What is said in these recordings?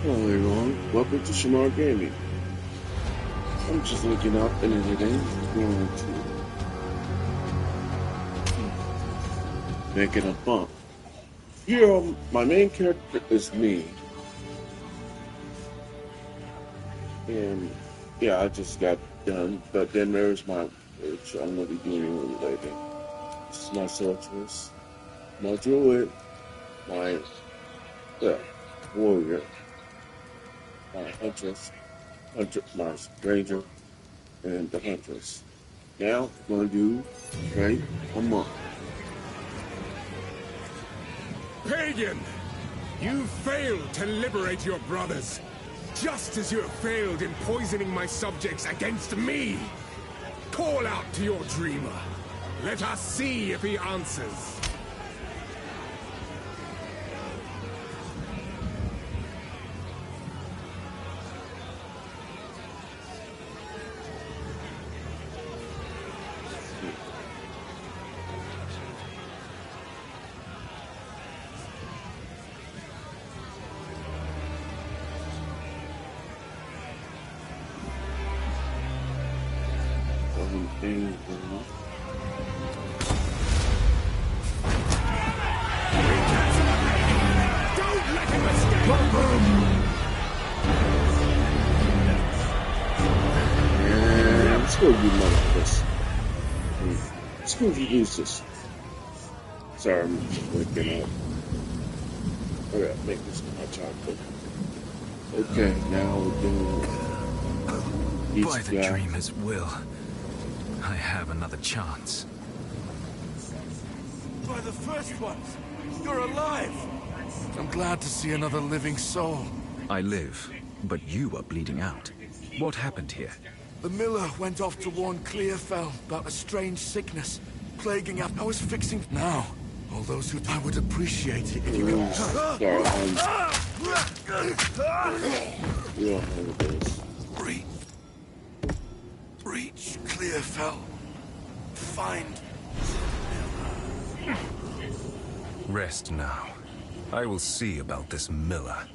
Hello everyone, welcome to Shamar Gaming. I'm just looking up and today going to make it a bump. Here, my main character is me. And yeah, I just got done, but then there's which I'm going to be doing later. This is my sorceress, my druid, my warrior, my huntress, my ranger, and the huntress. Now, we're going to do train a monk. Pagan! You failed to liberate your brothers, just as you have failed in poisoning my subjects against me! Call out to your dreamer. Let us see if he answers. Let's go use this. Sorry, I'm waking up. I gotta make this my chocolate. Okay, now we're doing by the dreamer's will, I have another chance. By the first ones, you're alive! I'm glad to see another living soul. I live, but you are bleeding out. What happened here? The miller went off to warn Clearfell about a strange sickness plaguing us. I was fixing now. All those who I would appreciate it if you could. Reach Clearfell. Find. Rest now. I will see about this miller.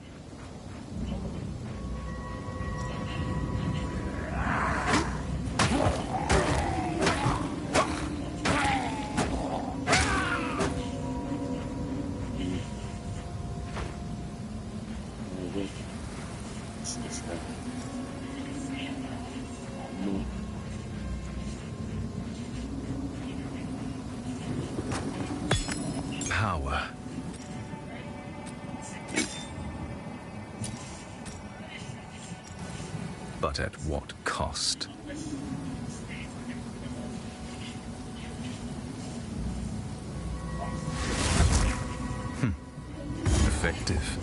Power. But at what cost? Effective.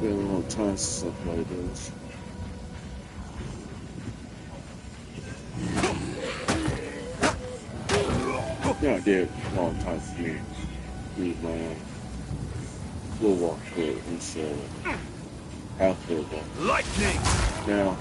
Been a long time since I played this. Yeah, I did a long time for me. Read my full walkthrough instead of half full walkthrough. Lightning! Now,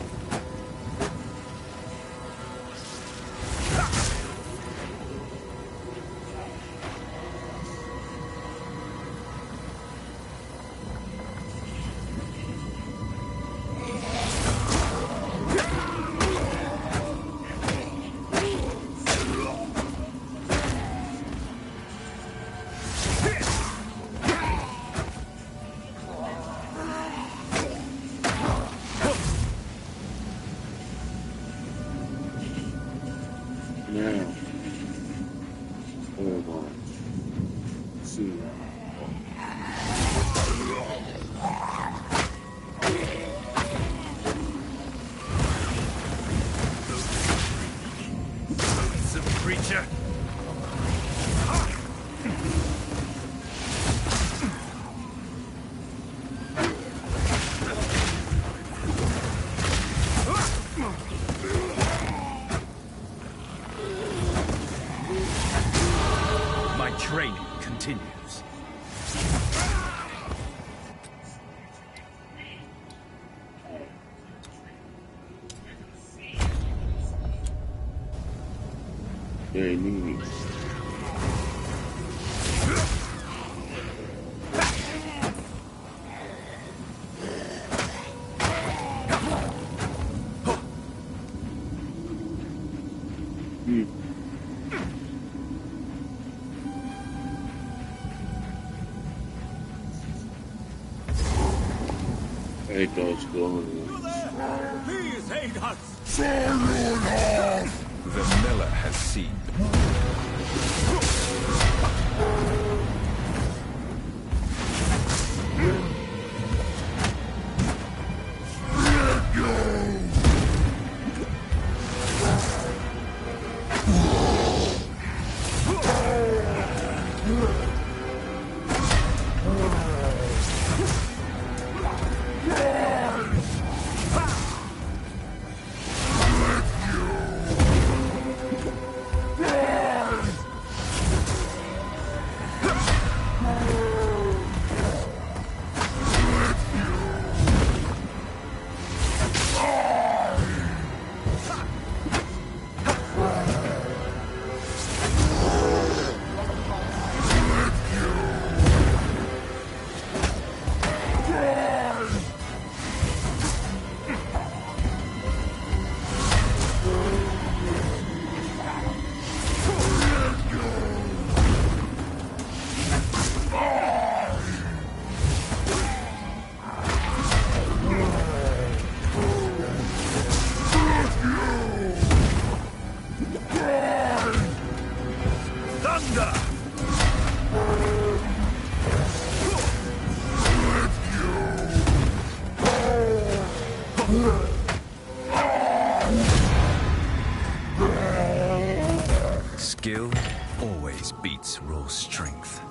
hold on. Let's see. Some creature. My training continues. Very neat. Mm. I hate those glowing ones. Please aid us! The miller has seen. Skill always beats raw strength.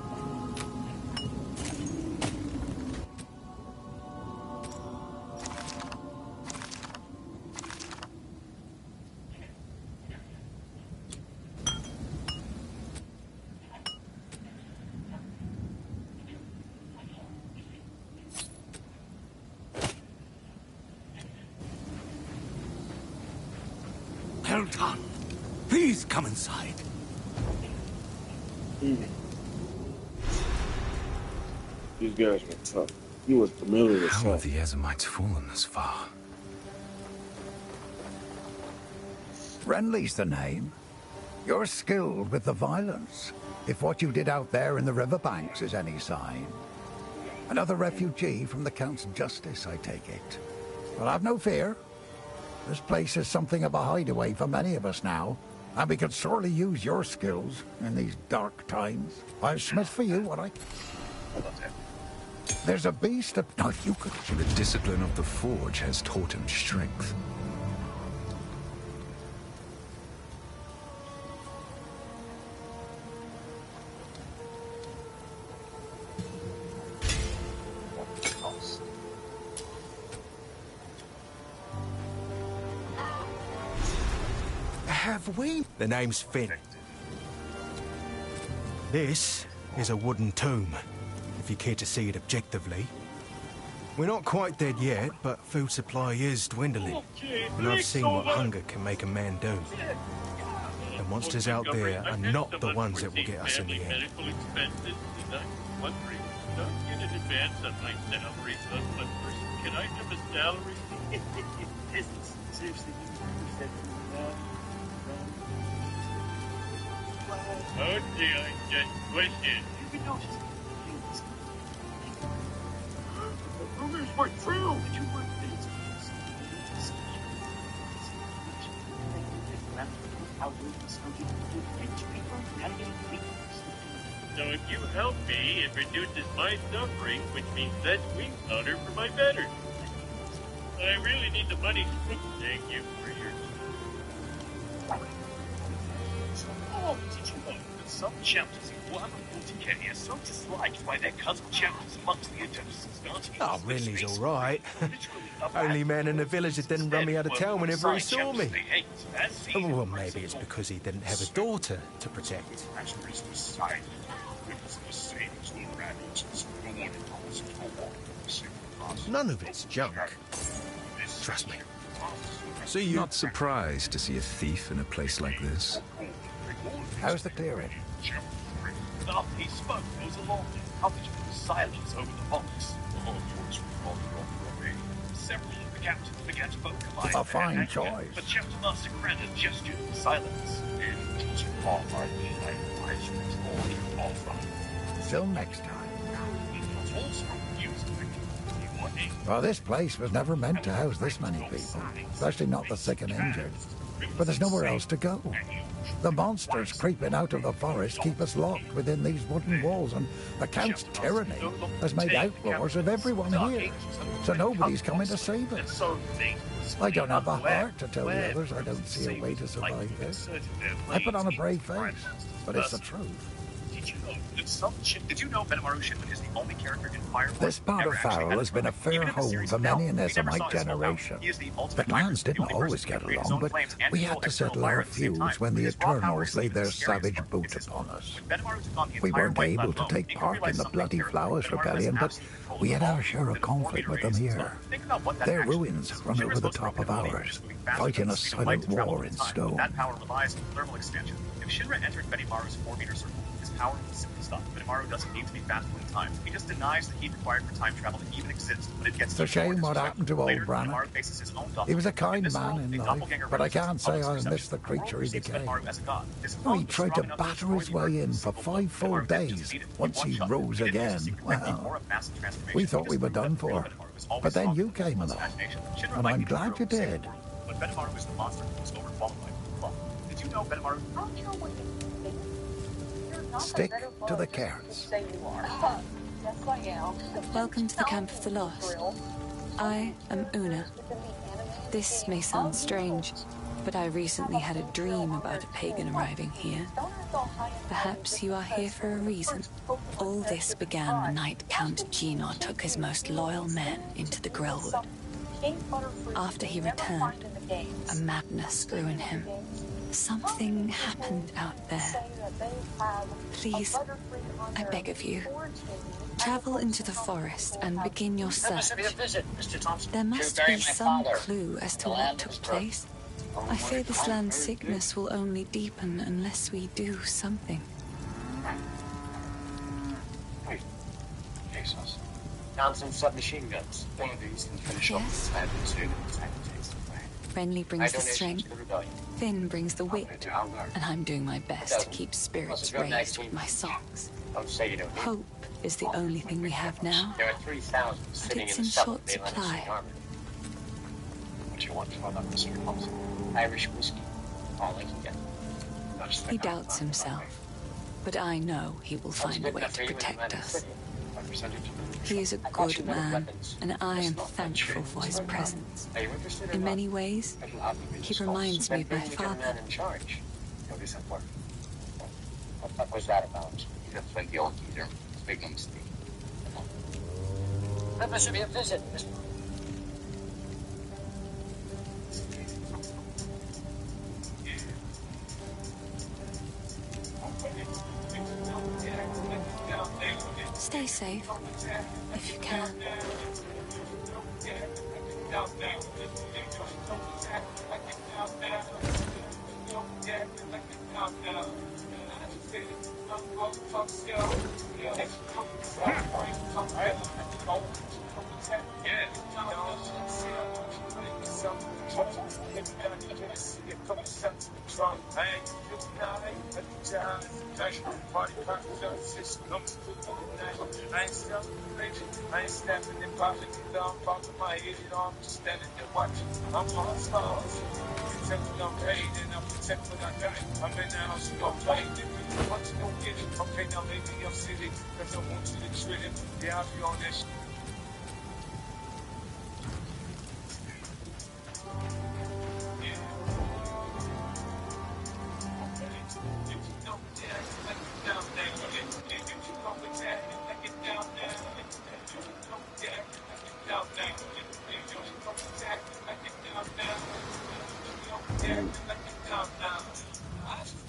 Well done. Please come inside. These guys were tough. He was familiar with How have stuff. the Ezamites fallen this far? Renly's the name. You're skilled with the violence, if what you did out there in the riverbanks is any sign. Another refugee from the Count's justice, I take it. Well, have no fear. This place is something of a hideaway for many of us now, and we could sorely use your skills in these dark times. I'll smith for you what I... There's a beast of... No, you could... The discipline of the forge has taught him strength. Have we? The name's Finn. This is a wooden tomb, if you care to see it objectively. We're not quite dead yet, but food supply is dwindling. And I've seen what hunger can make a man do. The monsters out there are not the ones that will get us in the end. Can I have a salary? Seriously, okay, I just question. You noticed things. The rumors were true. You were so if you help me, it reduces my suffering, which means less wing powder for my better. I really need the money. Thank you for your... Oh, did you know that some chapters in Warhammer 40k are so disliked by their cousin chapters amongst the Adepts? Oh, Ridley's all right. Only man in the village that didn't run me out of town whenever he saw me. Well, maybe it's because he didn't have a daughter to protect. None of it's junk. Trust me. So you're not surprised to see a thief in a place like this? How's the clearing? He spoke goes along with coverage of silence over the box. Several of the captains began to vocalize. A fine choice. But Chapter Master Grant has just used silence. Till next time. Well, this place was never meant to house this many people, especially not the sick and injured. But there's nowhere else to go. The monsters creeping out of the forest keep us locked within these wooden walls, and the Count's tyranny has made outlaws of everyone here. So nobody's coming to save us. I don't have the heart to tell the others I don't see a way to survive this. I put on a brave face, but it's the truth. Did you know Benimaru Shinra is the only character in Fire Force This part of Farrell has been a fair home for many in this of my generation. The clans didn't always get along, but we had to settle our feuds when the Eternals laid their savage boot upon us. We weren't able to take part in the Bloody Flowers Rebellion, but we had our share of conflict with them here. Their ruins run over the top of ours, fighting a silent war in stone. That power relies on thermal expansion. If Shinra entered Benimaru's 4-meter circle, his power will simply stop. Benimaru doesn't need to be faster than time. He just denies the heat required for time travel to even exist, but it gets It's a shame what happened to old Branagh. He was a kind man in life, but I can't say I miss the creature he became. He tried to batter his way in for 5 full days. Once he rose again, well, we thought we were done for. But then you came along, and I'm glad you did. But Benimaru is the monster who was overqualified. Did you know Benimaru? Stick to the carrots. Welcome to the Camp of the Lost. I am Una. This may sound strange, but I recently had a dream about a pagan arriving here. Perhaps you are here for a reason. All this began the night Count Gino took his most loyal men into the Grellwood. After he returned, a madness grew in him. Something happened out there. Please, I beg of you, travel into the forest and begin your search. There must be some clue as to what took place. I fear this land's sickness will only deepen unless we do something. Found some submachine guns. One of these can finish off this magnitude and the time it takes to play. Renly brings the strength, Finn brings the wit, and I'm doing my best to keep spirits raised with my songs. Hope is the only thing we have now, There are 3,000 but sitting it's in in the south short of the supply. armor. What do you want from Mr. Thompson? Irish whiskey. All I can get. He doubts himself, but I know he will find a way to protect us. He is a good man, and I am thankful for his presence. In many ways, he reminds me of my father. What was that about? He's a flinky old geezer. Make no mistake. That should be a visit, Mr. Stay safe, if you can. I ain't snapping and popping it down, popping my head, I'm just standing there watching. I'm on stars. Protect what I'm paid and I protect what I got. I'm in the house, you gon' play it. What you gon' get it? Okay, now maybe I'm silly, cause I want you to treat it. Yeah, I'll be on that shit.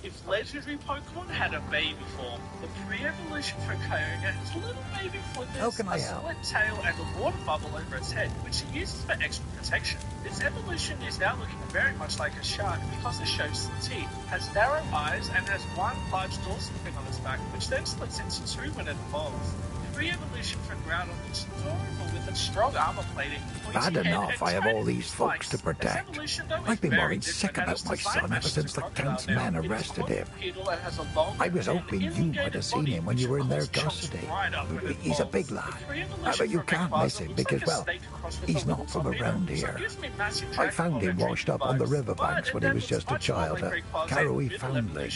If legendary Pokemon had a baby form, the pre-evolution for Kyogre has a little baby flippers, How can I a help? split tail, and a water bubble over its head, which it uses for extra protection. Its evolution is now looking very much like a shark because it shows teeth, has narrow eyes, and has one large dorsal fin on its back, which then splits into two when it evolves. If Re-evolution for ground looks normal with a strong armor plating. Bad enough I have all these folks to protect. I've been worried sick about my son ever since the Count's men arrested him. I was hoping you might have seen him when you were in their custody. He's a big lad, but you can't miss him because, well, he's not from around here. I found him washed up on the riverbanks when he was just a child, a Karoi foundling,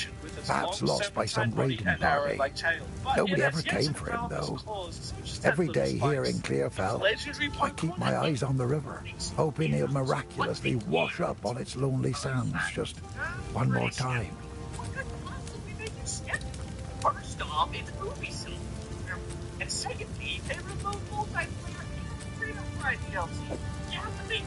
perhaps lost by some raiding party. Nobody ever came for him, though. Every day here in Clearfell, I keep my eyes on the river, hoping he'll miraculously wash up on its lonely sands just one more time. First off, it's movie soon. And secondly, they removed multiplayer freedom right DLC. You have to make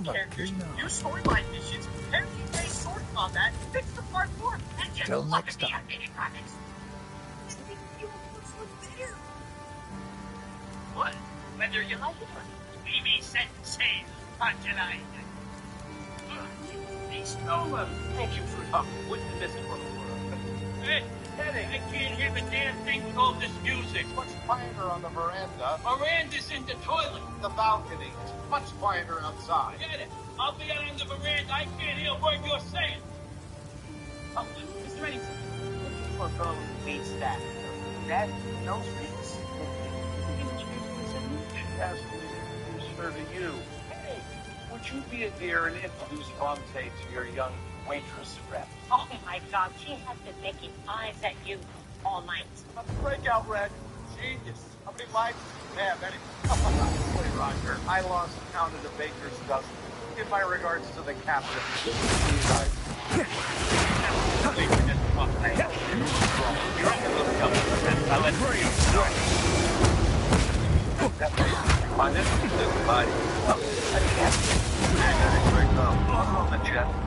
characters, new storyline missions, everything they sorted on that, fix the part 4, and just Till next time. What? Whether you like it or not, we be set sail on tonight. Hey, Stola, thank you for coming. Wouldn't miss it for the world. Hey, Eddie, I can't hear a damn thing with all this music. Much quieter on the veranda. Miranda's in the toilet. The balcony. Much quieter outside. Get it? I'll be out on the veranda. I can't hear a word you're saying. Oh, is there anything? Looking for a girl who beats that. That knows me. Yes, introduce her to you. Hey, would you be a dear and introduce Bronte to your young waitress rep? Oh my God, she has been making eyes at you all night. Breakout red. Genius. How many lives do you have anyway? Wait, Roger. I lost count of the baker's dozen. Give my regards to the captain.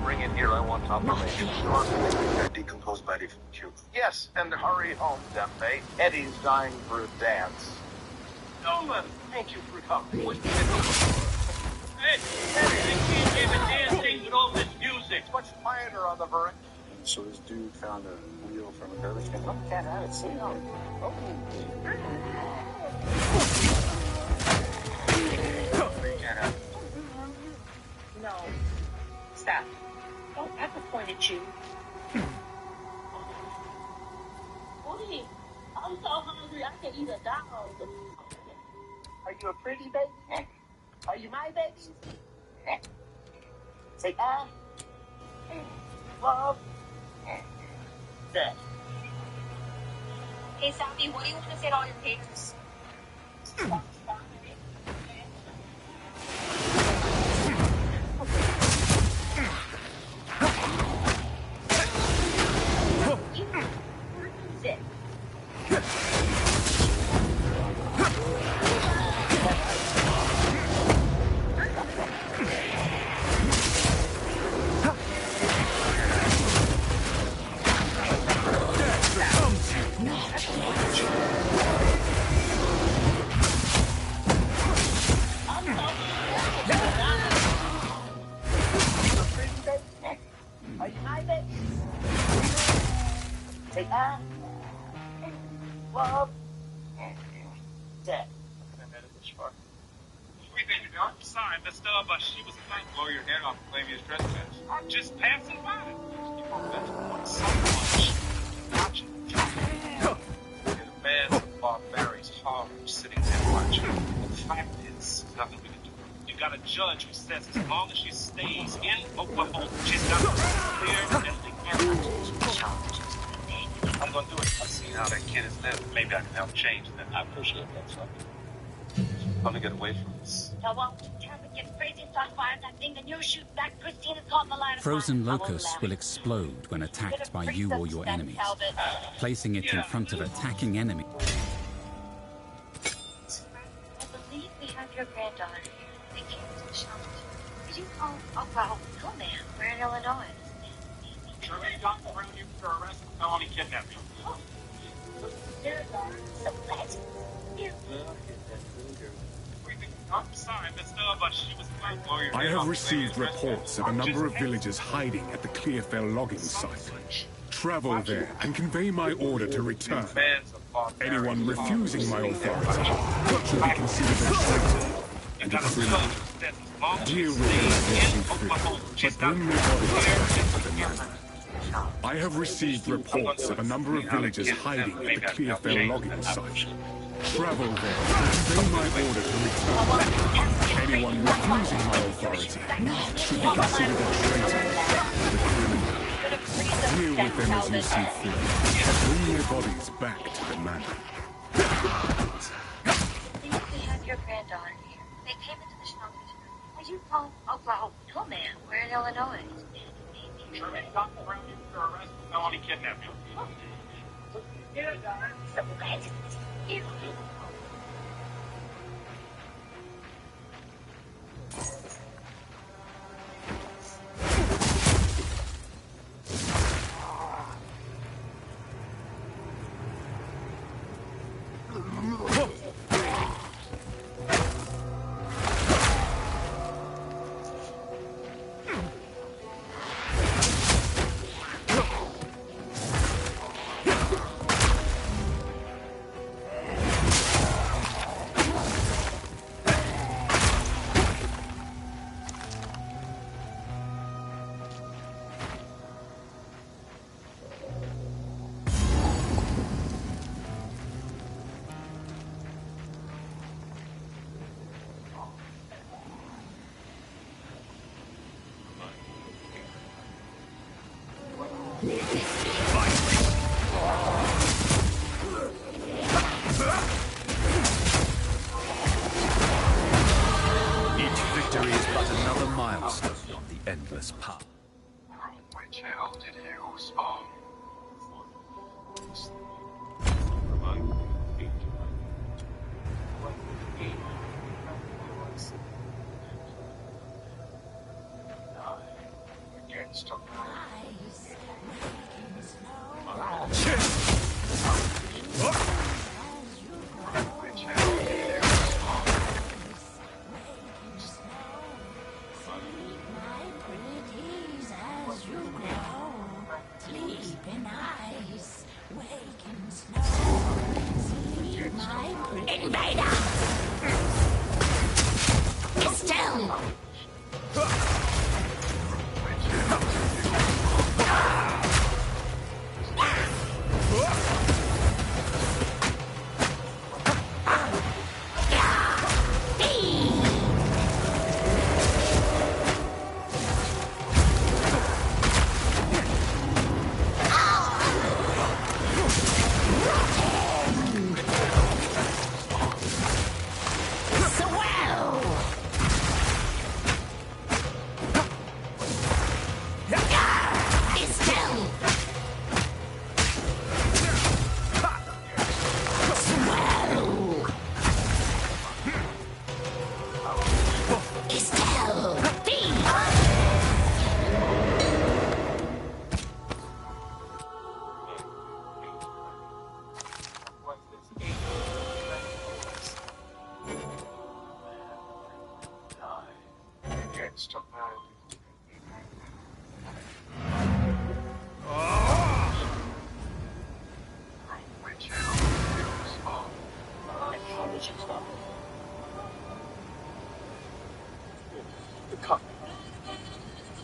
Bring it here. I want confirmation. They're decomposed body from Cuba. Yes, and hurry home, Dembe. Eddie's dying for a dance. Nolan, thank you for coming. Hey, Eddie, I can't hear a damn thing with all this music. Much quieter on the veranda. So this dude found a wheel from a garbage can. Look at it. See how? Oh. No. Stop. Don't ever point at you. Please. I'm so hungry I can eat a dog. Are you a pretty baby? Are you my baby? Say, Love. Good. Hey, Sappy, what do you want to say to all your haters? Sit. Are you my baby? Say, love. Dead. I'm sorry, Mr. But she was trying to blow your head off and claim you as trespass. I'm just passing by. You want so much. Watching. Get a man from Barbarian's farm sitting there watching. The fact is, there's nothing we can do. You got a judge who says as long as she stays in Oklahoma, she's got a clear deadly character. I'm gonna do it. I've seen how that kid is living. Maybe I can help change that. I appreciate that, son. I'm gonna get away from this. So won't you tell me get crazy and start firing that thing, then you shoot back. Christina's caught in the line of Frozen fire. locusts will explode when attacked by you or your enemies, placing it in front of attacking enemy. I believe we have your granddaughter here. They came to the shelter. Did you call? Oh, well, cool, man. We're in Illinois. Sure, they got around you for arrest for felony kidnapping. Oh. There are some legends here. I'm sorry, Mr. But she was trying to blow your I head have off received and claim you as reports of trespass. a number of villagers hiding at the Clearfell logging site. Travel there and convey my order to return. Anyone refusing my authority should be considered a traitor and a criminal. Deal with them as you see fit, but bring me bodies back to the manor. I have received reports of a number of villagers hiding at the Clearfell logging site. Travel there and convey my order to return. Anyone refusing my authority should be considered a traitor and a criminal. Deal with them as you see fit, but bring their bodies back to the manor. We have your granddaughter here. They came into the shop. Would you call Oklahoma? No, ma'am. We're in Illinois. Felony kidnapping. Each victory is but another milestone on the endless path. From which hell did you spawn? Against a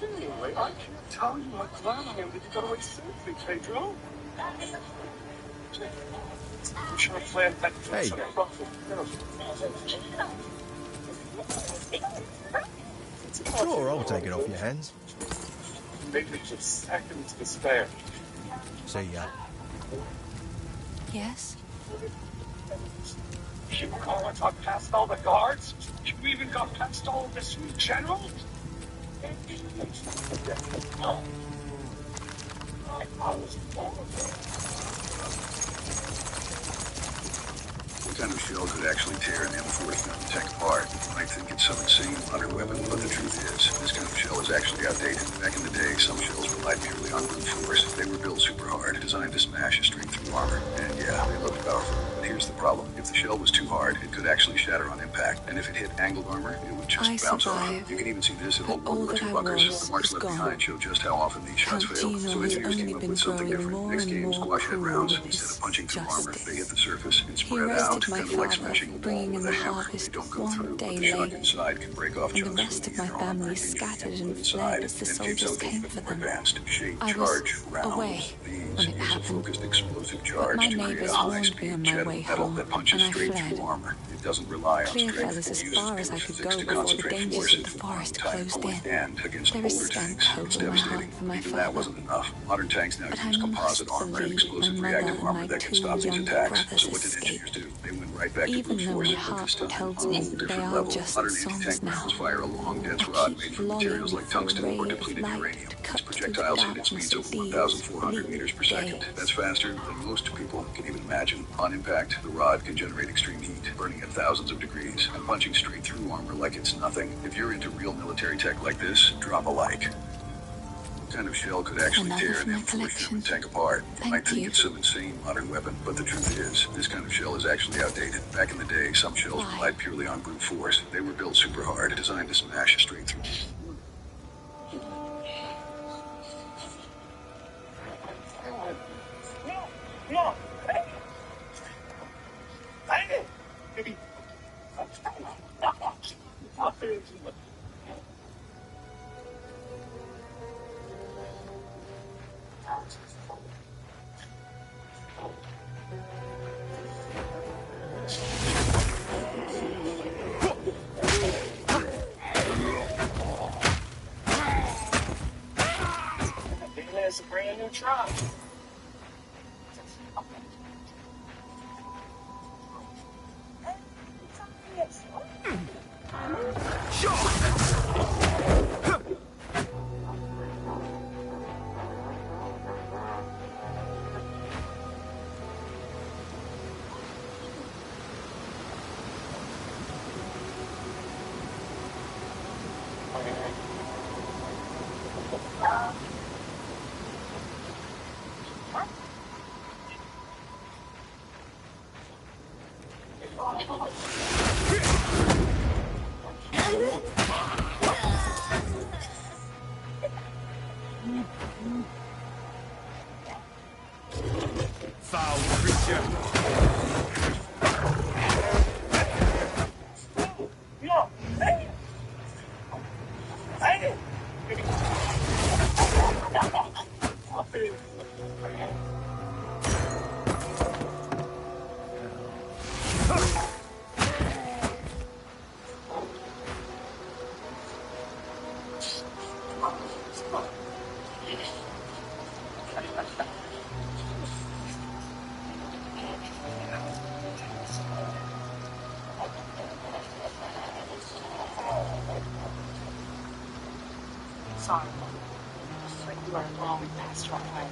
Anyway, I can't tell you how glad I am that you got away safely, Pedro. I'm sure I planned that for Hey. some profit. Sure, I'll take it off your hands. Maybe just seconds to spare. See ya. Yes? You call it got past all the guards? You even got past all of the sweet generals? What kind of shell could actually tear an M14 tech apart? I think it's some insane hunter weapon, but the truth is, this kind of shell is actually outdated. Back in the day, some shells relied purely on brute force. They were built super hard, designed to smash a straight through armor. And yeah, they looked powerful. But here's the problem. If the shell was too hard, it could actually shatter on impact, and if it hit angled armor, it would just bounce off. You can even see this in old World War II bunkers. The marks left behind show just how often these shots failed. So engineers came up with something different. Next game, squash head rounds. Instead of punching through armor, they hit the surface and spread out, kind of like smashing a wall with a hammer. They don't go through, but the shock inside can break off chunks from the inner armor, and you can't put inside. And tapes out the even more advanced shape charge rounds. These use a focused explosive charge to create a high-speed jet of metal that punches straight through armor. It doesn't rely on strength or uses physics to concentrate forces for one tiny point. And against older tanks, it's devastating. Even that wasn't enough. Modern tanks now use composite armor and explosive reactive armor that can stop these attacks. So what did engineers do? They went right back to brute force, but this time on a whole different level. Modern anti-tank missiles fire a long, dense rod made from materials like tungsten or depleted uranium. Its projectiles hit at speeds over 1,400 meters per second. That's faster than most people can even imagine. On impact, the rod can generate extreme heat, burning at thousands of degrees and punching straight through armor like it's nothing. If you're into real military tech like this, drop a like. What kind of shell could actually tear an M4 Sherman tank apart? You might think it's some insane modern weapon, but the truth is, this kind of shell is actually outdated. Back in the day, some shells relied purely on brute force. They were built super hard, designed to smash straight through. No! It's a brand new truck. Foul creature! No! Hey! Hey! Sorry. But you are long past your time.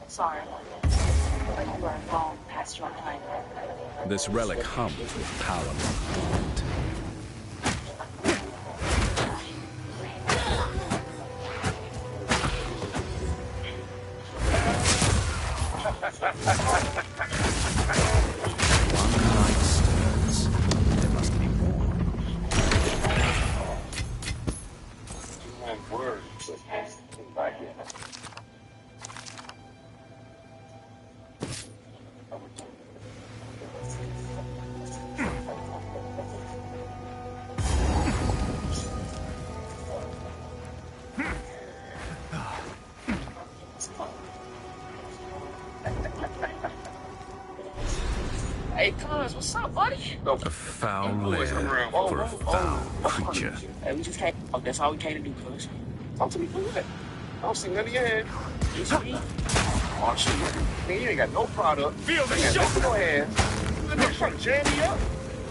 Sorry. But you are long past your time. This relic hums with power. One light stirs. There must be more. Words back in. Cuz, what's up, buddy? A foul lair for a foul creature. Hey, we just came. Oh, that's all we came to do, Cuz. Talk to me, Cuz. I don't see none of your hands. It's me. Oh, shit. Man, you ain't got no product. Feel the shot in your hands. They're trying to jam me up.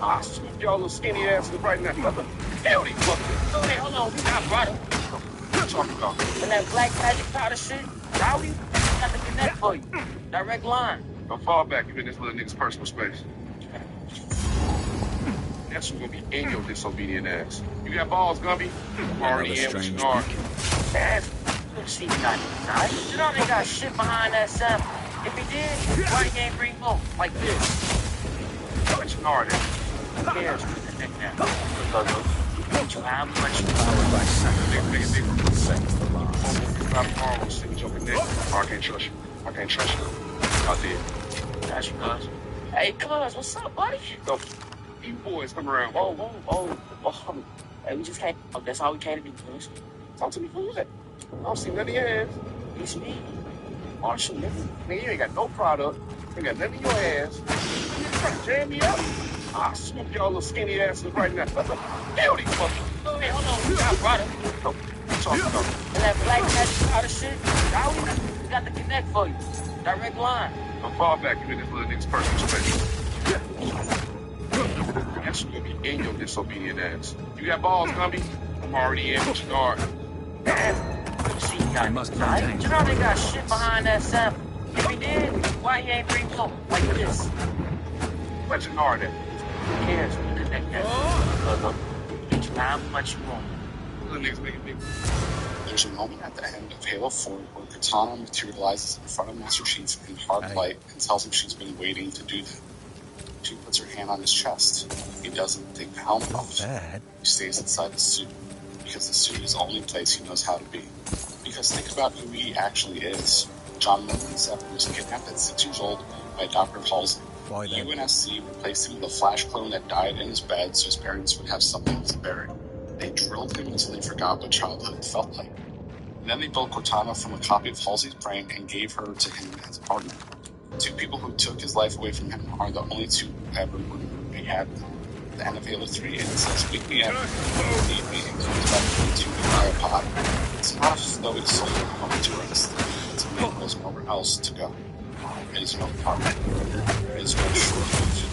Ah, swoop y'all little skinny asses right now. Hell, these fuckers. Hey, hold on. We got product. What you talking about? And that black magic powder shit, Rowdy, got the connect for you. Direct line. Don't fall back. You in this little nigga's personal space. That's what's gonna be in your disobedient ass. You got balls, Gumby? I'm already in with Snark. Man, see, not nice. You know they got shit behind that sample. If he did, why he ain't bring more like this? What you know that? Who cares? You how much you By sacrifice, sends the last. I can't trust you. I can't trust you. Out there. That's your cuz. Hey, cuz, what's up, buddy? Go. You boys come around. Whoa. Hey, we just came. Oh, that's all we came to do, cuz. Talk to me, cuz. I don't see none of your hands. It's me. Oh, shit, nigga. Man, you ain't got no product. You ain't got nothing in your hands. You trying to jam me up? Ah, swoop y'all little skinny asses right now. Hell, these fuckers. Hey, hold on. We got product. Go. Talk about it. And that black magic powder shit, Rowdy, we got the connect for you. Direct line. Don't fall back. You in this little nigga's personal space. That's gonna be in your disobedient ass. You got balls, Gumby? I'm already in with Snark. See, I must contain. You know they got shit behind that sample. If he did, why he ain't bring more like this? What's your guard at? Who cares? Get you how much you want. The niggas making big. There's a moment at the end of Halo 4 where Cortana materializes in front of Master Chief in hard light and tells him she's been waiting to do that. She puts her hand on his chest. He doesn't take the helmet off. He stays inside the suit, because the suit is the only place he knows how to be. Because think about who he actually is. John Milton was kidnapped at 6 years old by Dr. Halsey. The UNSC replaced him with a Flash clone that died in his bed so his parents would have something to bury. They drilled him until they forgot what childhood felt like. And then they built Cortana from a copy of Halsey's brain and gave her to him as a partner. Two people who took his life away from him are the only two who ever would be had. At the end of Halo 3, and it says, "Wake me up, lead me," and comes back into the cryopod. It's not a slow soul moment to rest. It's a man who has nowhere else to go. It is no part. It is no short life.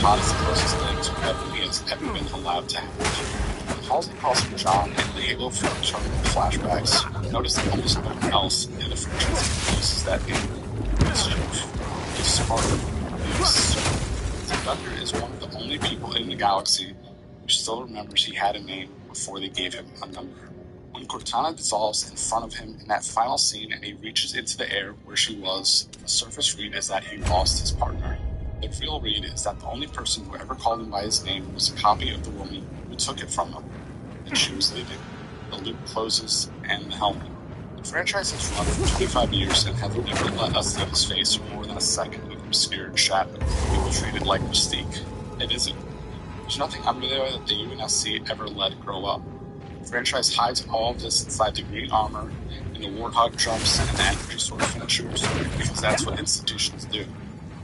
Pod is the closest thing to whatever he has ever been allowed to have. When Halsey calls him John in the Halo 4 tournament flashbacks, notice that almost no one else in the franchise uses that name. It's Chief. It's Spartan. Thunder is one of the only people in the galaxy who still remembers he had a name before they gave him a number. When Cortana dissolves in front of him in that final scene and he reaches into the air where she was, the surface read is that he lost his partner. The real read is that the only person who ever called him by his name was a copy of the woman who took it from him, and she was leaving. The loop closes, and the helmet. The franchise has run for 25 years and have never let us see his face for more than a second of obscured shadow. People treat it like Mystique. It isn't. There's nothing under there that the UNSC ever let grow up. The franchise hides all of this inside the green armor and the warthog jumps and the energy sword finishers, because that's what institutions do.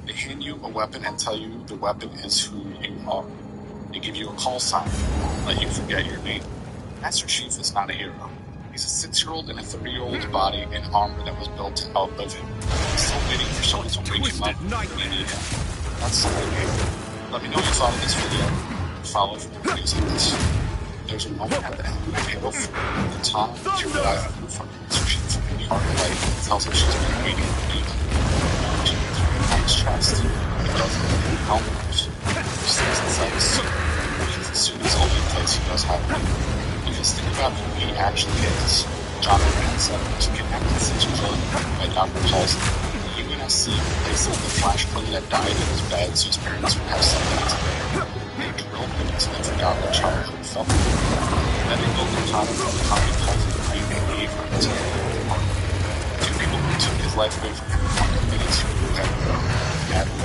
They hand you a weapon and tell you the weapon is who you are. They give you a call sign, let you forget your name. Master Chief is not a hero. He's a 6-year-old in a 30-year-old's body in armor that was built out of him. He's still waiting for someone to wake him up when they need him. That's something new. Let me know what you thought of this video. Follow for more videos like this. There's a moment at the end of Halo 4 where Cortana materializes in front of Master Chief in hard light and tells him she's been waiting to do that. She puts her hand on his chest. He doesn't take the helmet off. He stays inside the suit, because the suit is the only place he knows how to be. Because think about who he actually is. John Milton was kidnapped at 6 years old by Dr. Halsey. The UNSC replaced him with a Flash clone that died in his bed so his parents would have something to bear. They drilled him until they forgot what childhood felt like. Then they built Cortana from the copy of Halsey's brain and gave her to him. Two people who took his life away from him are the only two who ever had him.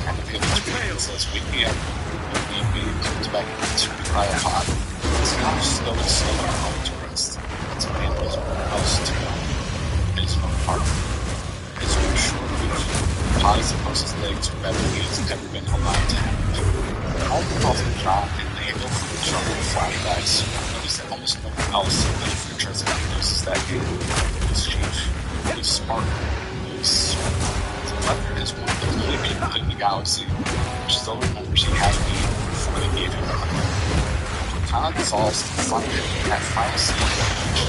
And the Halo 3 says, "Wake me up, lead me," and comes back into the cryopod. It's not a slow moment to rest. It's a man who has nowhere else to go. It is no part. It's no short reach. hottest and closest legs or better he has ever been allowed to have. All the calls of John and Nagle from the jungle flashbacks, notice that almost no one else in the franchise introduces that game. His chief, his Spartan, his Leopard is one of the only people in the galaxy which still remembers he had me before they gave him a hunter. Cortana dissolves in front of it in that final scene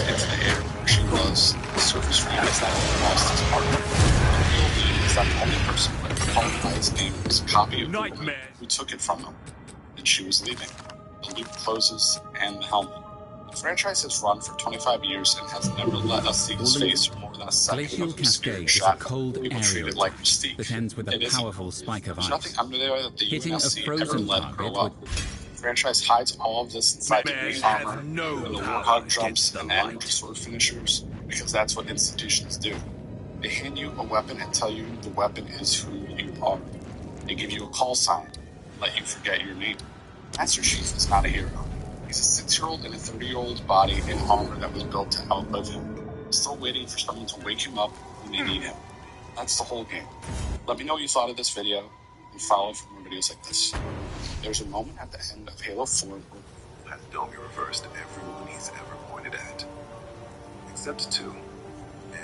into the air where she was. The surface realized that he lost his partner. The real lead is that the only person who ever called by his name was a copy of the one who took it from him. And she was leaving. The loop closes and the helmet. The franchise has run for 25 years and has never let us see his face for more than a second Glacial of his spirit Cascade is a shot. cold People treat aerial it like attack Mystique. that ends with a It isn't. powerful spike of There's ice. nothing under there that the Hitting a UNSC ever frozen let target grow would... up. The franchise hides all of this inside the green armor and the warhog jumps and energy sword finishers because that's what institutions do. They hand you a weapon and tell you the weapon is who you are. They give you a call sign and let you forget your name. Master Chief is not a hero. He's a 6-year-old in a 30-year-old's body in armor that was built to outlive him. Still waiting for someone to wake him up when they need him. That's the whole game. Let me know what you thought of this video and follow for more videos like this. There's a moment at the end of Halo 4 where has Domi reversed everyone he's ever pointed at. Except 2.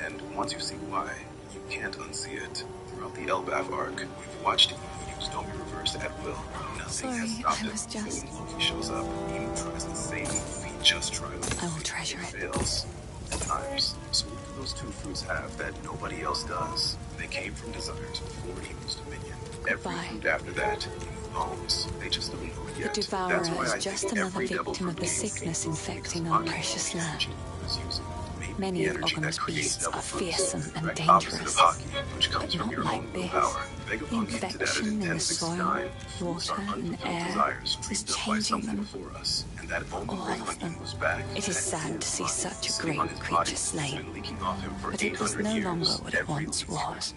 And once you see why, you can't unsee it. Throughout the Elbaf arc, we've watched him use Domi reversed at will. Nothing has stopped it. So when Loki shows up, he tries the same move he just tried. I will treasure it. Fails. At times. So what do those 2 fruits have that nobody else does? They came from desires before Emu's dominion. Every fruit after that, owns. They just don't know it yet. The Devourer is just another victim of the sickness infecting our precious land. Many of Ogham's beasts are fearsome and dangerous, but not like this. The infection in the soil, water, and air is changing them. All of them. It is sad to see such a great creature slain, but it is no longer what it once was.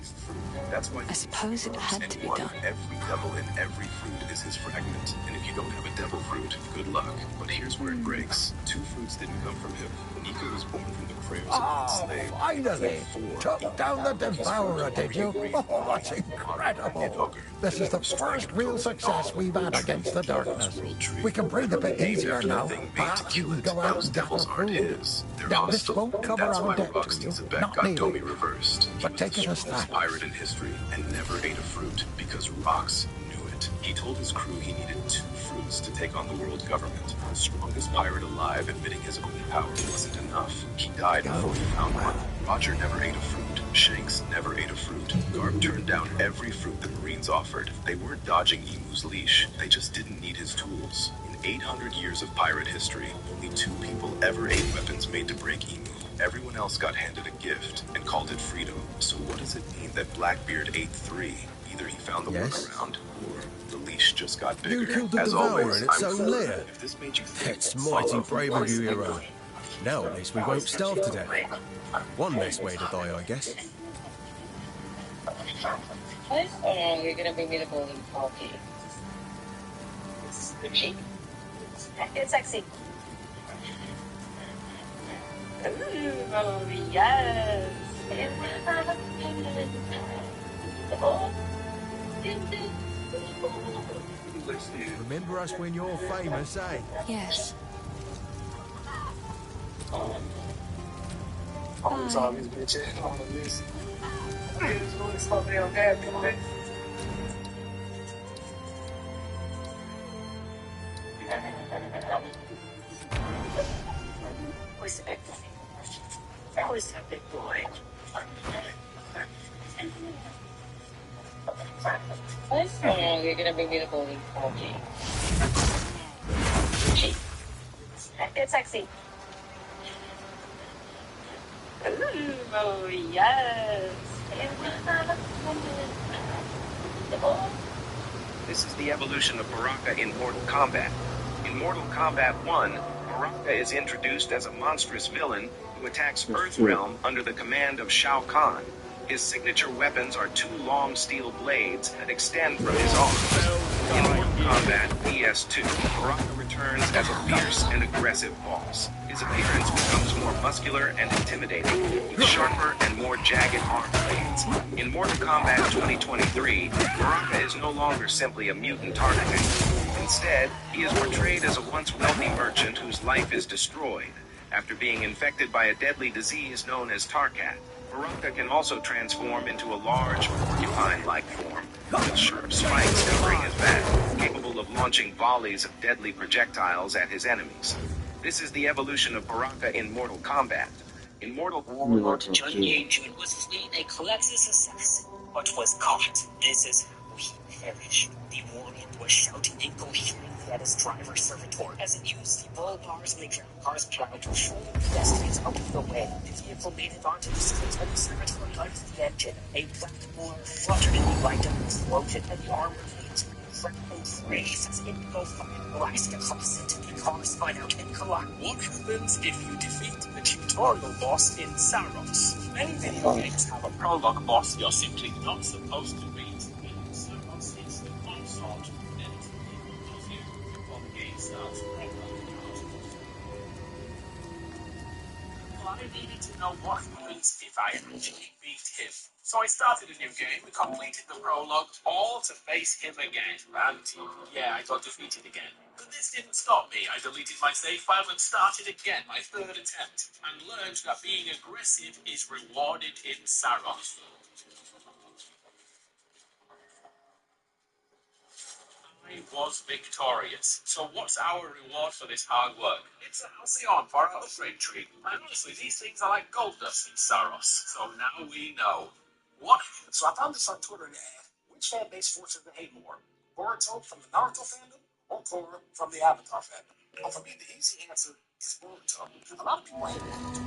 I suppose it had to be done. Every devil in every fruit is his fragment, and if you don't have a devil fruit, good luck. But here's where it breaks. 2 fruits didn't come from him. Nico was born from the prayers of the slave. Finally! Took down the Devourer, did you? Oh, that's incredible! This is the first real success we've had against the darkness. We can breathe a bit easier now. Perhaps you can go out and get the food. Now, this won't cover our debt to you. Not nearly. But take it as fact. Pirate in history and never ate a fruit because Rox knew it. He told his crew he needed 2 fruits to take on the world government. The strongest pirate alive admitting his own power wasn't enough. He died before he found one. Roger never ate a fruit. Shanks never ate a fruit. Garb turned down every fruit the Marines offered. They weren't dodging Emu's leash. They just didn't need his tools. In 800 years of pirate history, only 2 people ever ate weapons made to break Emu. Everyone else got handed a gift and called it freedom. So what does it mean that Blackbeard ate 3? Either he found the workaround, or the leash just got bigger. You killed the As Devourer always, in its I'm own clever. lair. If this made you think, It's mighty brave of you, hero. Now at least we won't starve to death. One less way to die, I guess. Oh, you're gonna bring me the golden coffee. It's sexy. Ooh, oh, yes. Remember us when you're famous, eh? Yes. Always all these bitches. All of this. It's really so damn bad, boy. Who's the big boy? Who's the big boy? Oh, you're gonna bring me the golden coffee. It's sexy. Ooh, oh, yes. This is the evolution of Baraka in Mortal Kombat. In Mortal Kombat 1, Baraka is introduced as a monstrous villain who attacks Earthrealm under the command of Shao Kahn. His signature weapons are 2 long steel blades that extend from his arms. In Mortal Kombat PS2, Baraka returns as a fierce and aggressive boss. His appearance becomes more muscular and intimidating, with sharper and more jagged arm blades. In Mortal Kombat 2023, Baraka is no longer simply a mutant architect. Instead, he is portrayed as a once wealthy merchant whose life is destroyed after being infected by a deadly disease known as Tarkat. Baraka can also transform into a large, porcupine-like form with sharp spikes covering his back, capable of launching volleys of deadly projectiles at his enemies. This is the evolution of Baraka in Mortal Kombat. In Mortal Kombat, John Ye-Jun was fleeing a collective assassin, but was caught. This is how he perished. The warrior was shouting incoherently at his driver servitor as it used the bull bars and the ground cars plow to show the pedestrians out of the way. The vehicle made it onto the street and the servitor unlocked the engine. A black blur fluttered in the light of the explosion, and the armor plates crackle freeze as indigo fire blast across it. The car spun out and collided. What happens if you defeat the tutorial boss in Saros? Many video games have a prologue boss you're simply not supposed to beat. In Saros, it's the consort, and people love you before the game starts. Well, I needed to know what happens if I actually beat him. So I started a new game and completed the prologue, all to face him again. And yeah, I got defeated again. But this didn't stop me. I deleted my save file and started again, my third attempt, and learned that being aggressive is rewarded in Saros. I was victorious. So what's our reward for this hard work? It's a halcyon for our upgrade tree. And honestly, these things are like gold dust in Saros. So now we know. What? So I found this on Twitter and asked, which fan base forces the hate more? Boruto from the Naruto fandom or Korra from the Avatar fandom? Well, for me, the easy answer is Boruto. A lot of people hate Naruto.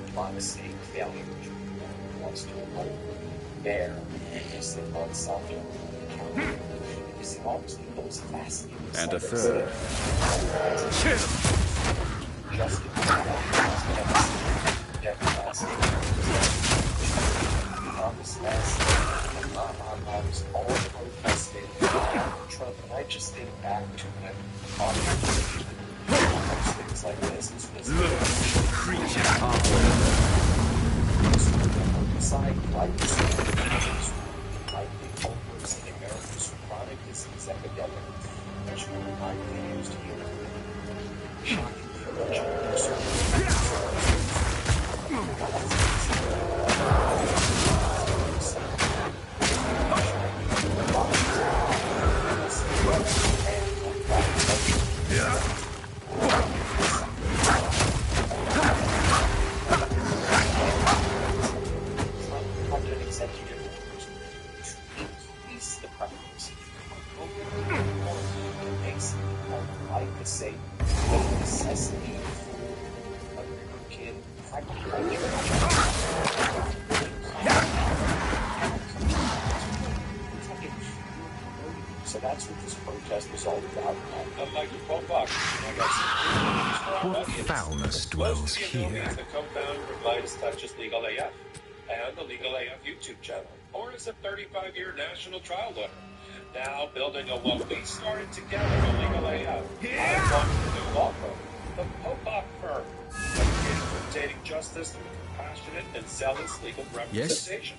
Diplomacy failure wants to avoid. There is the unsolved because the always those fascinating. And a third. Just all protested Trump, and I just think back to when things like this creature side like this like the overs in America's chronic disease epidemic, which were widely used here. Shocking So that's what this protest was all about. What foulness dwells here? The co-founder of Midas Touches Legal AF and the Legal AF YouTube channel, or as a 35-year national trial lawyer. Now building a what we started together in Legal AF. I launched a new law firm, the Popok firm, dedicated to obtaining justice through compassionate and zealous legal representation.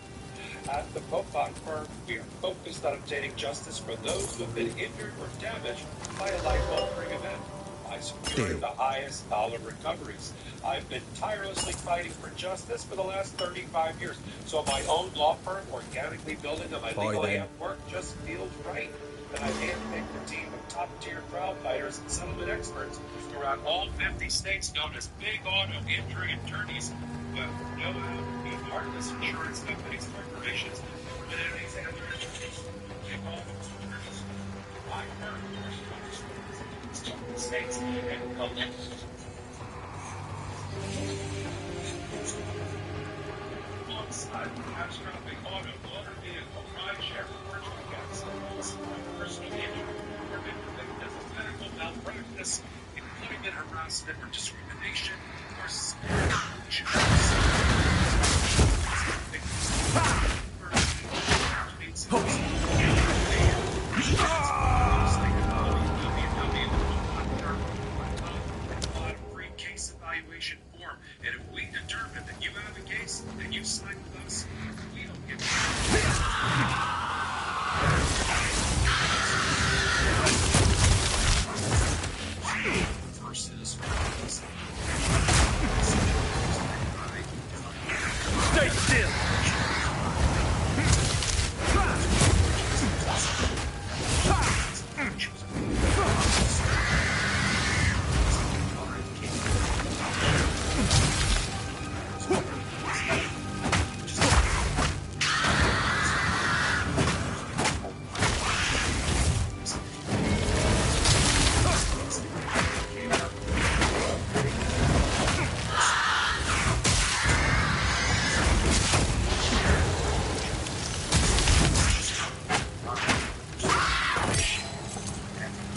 At the Popok firm, we are focused on obtaining justice for those who have been injured or damaged by a life-altering event. By securing the highest dollar recoveries. I've been tirelessly fighting for justice for the last 35 years, so my own law firm organically building on my legal AF work just feels right. And I handpicked a team of top-tier trial fighters and settlement experts throughout all 50 states known as big auto injury attorneys who have know how to beat heartless insurance companies, corporations, communities, and their entities. Big auto attorneys. My firm states and collect. Alongside catastrophic auto, motor vehicle, rideshare, virtual gas, personal injury, or victims of medical malpractice, employment harassment or discrimination, or free case evaluation form, and if we determine that you have a case and you sign with us, we don't give versus stay still.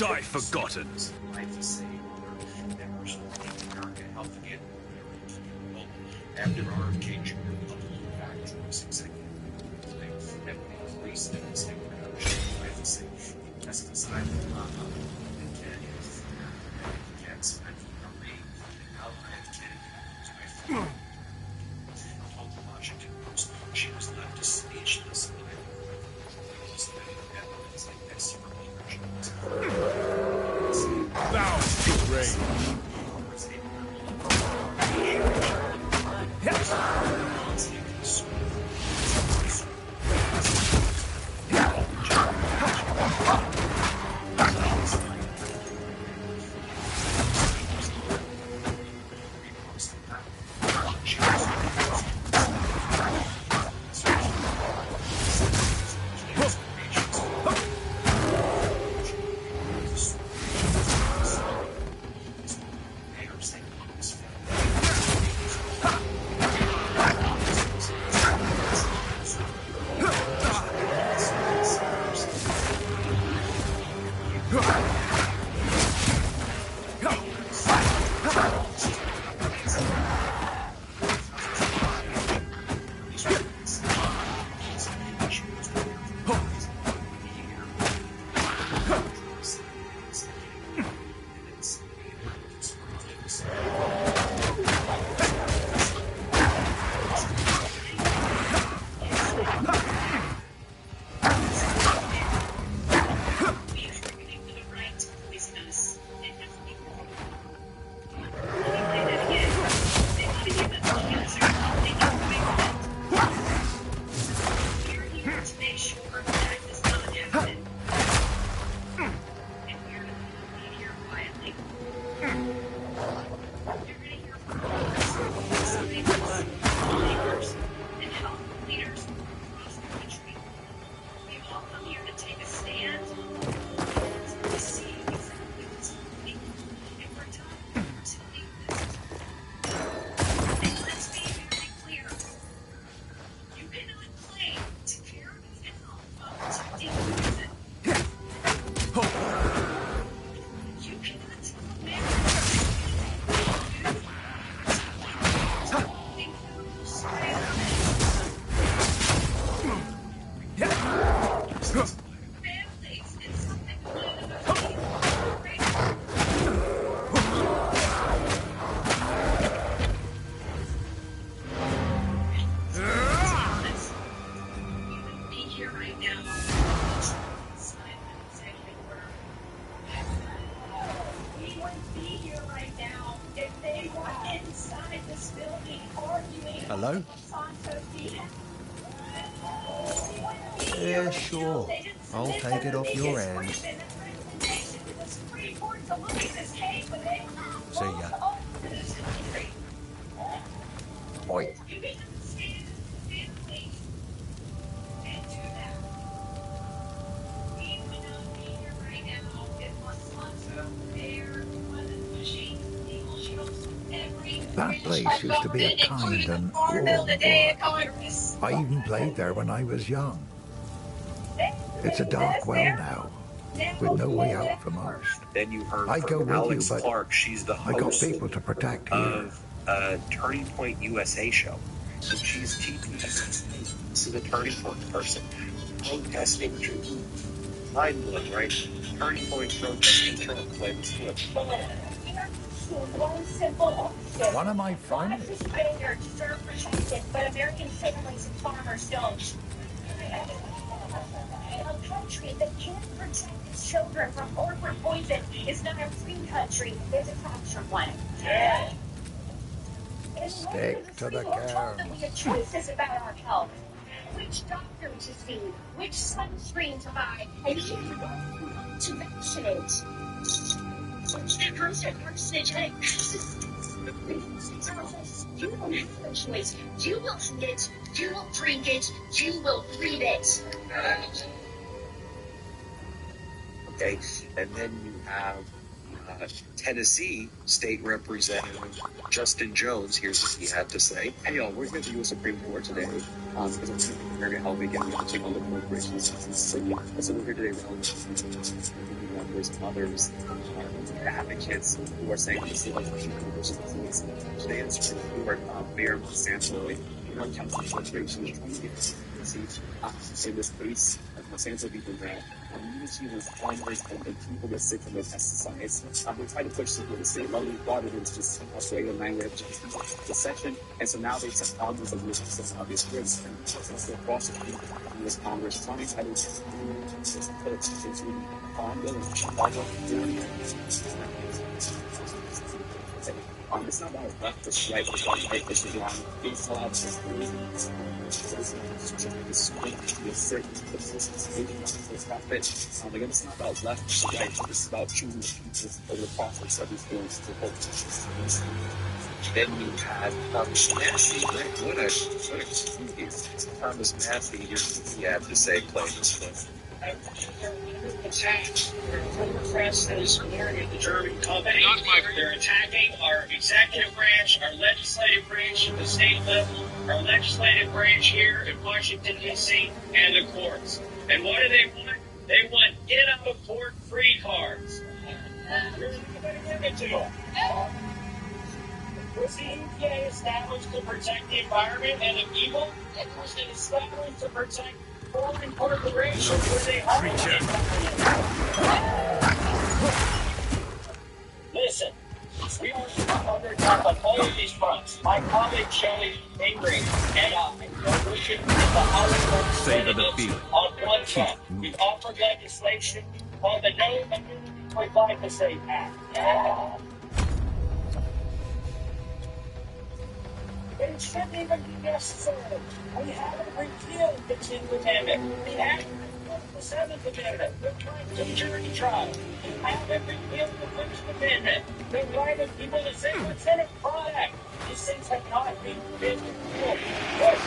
Die forgotten. Life is saved. Members of America Health and after RFK Jr. Factories executive police and state production life is saved. Pesticide and cannabis. Cats and from me. Outland Kennedy. On the Washington Post, she was left speechless. Evidence like this from Great. Hello? Yeah, sure. I'll take it off your hands. See ya. Oi. That place used to be a kind and warm wood. I even played there when I was young. It's a dark well now, with no way out for most. Then you heard I'd go from with Alex you, but Clark. She's the I got host people to protect here. of a Turning Point USA show. And she's teaching us, hey, this is a Turning Point person. Protesting truth. Mind-blowing, right? Turning Point protesting Trump. Play this clip. One simple option. One of my finest. Honest Spaniards deserve protection, but American families and farmers don't. A country that can't protect its children from orphan poison is not a free country. It's a captured one. Yeah. Stick to the cairn. We have choices about our health. Which doctor to see, which sunscreen to buy, and who to vaccinate. That constant carcinogenic you don't have a choice. You will eat it, you will drink it, you will breathe it. Okay, and then you have Tennessee State Representative Justin Jones. Here's what he had to say. Hey, y'all, we're here at the U.S. Supreme Court today because I'm going to be very helpful again. We have to take on the corporations in the city. And so we're here today with members and others, advocates who are saying this is like today in the Supreme Court, Mayor Monsanto, one council corporation is trying to get in this case, Monsanto people that community with farmers and people that sick from the pesticides. We try to push people to state level water into just Australia language section, and so now they set problems of this obvious risks and so across the U.S. Congress trying to put into the farm bill and farm bill. It's not about left versus right, it's about right versus wrong. It's allowed to again, it's not about left versus right, it's about choosing the pieces of the process of these feelings to hold. Then you had Thomas Massey. What a Thomas Massey, here's what he had to say, play this clip. Attacked press that is squaring the German company. They're attacking our executive branch, our legislative branch at the state level, our legislative branch here in Washington, D.C., and the courts. And what do they want? They want get out of court free cards. We're not going to give it to them. Was the EPA established to protect the environment and the people? It was established to protect foreign corporations where they harm the environment. Listen, we are under attack on all of these fronts. My colleague Shelley Ingray and I are pushing the House representatives on one front. We've offered legislation called the No Immunity for Glyphosate Act. It shouldn't even be necessary. We haven't repealed the 10th Amendment. We haven't repealed the 7th Amendment. We're trying to jury trial. We haven't repealed the 1st Amendment. They're driving people to say what's in a product. These things have not been repealed. But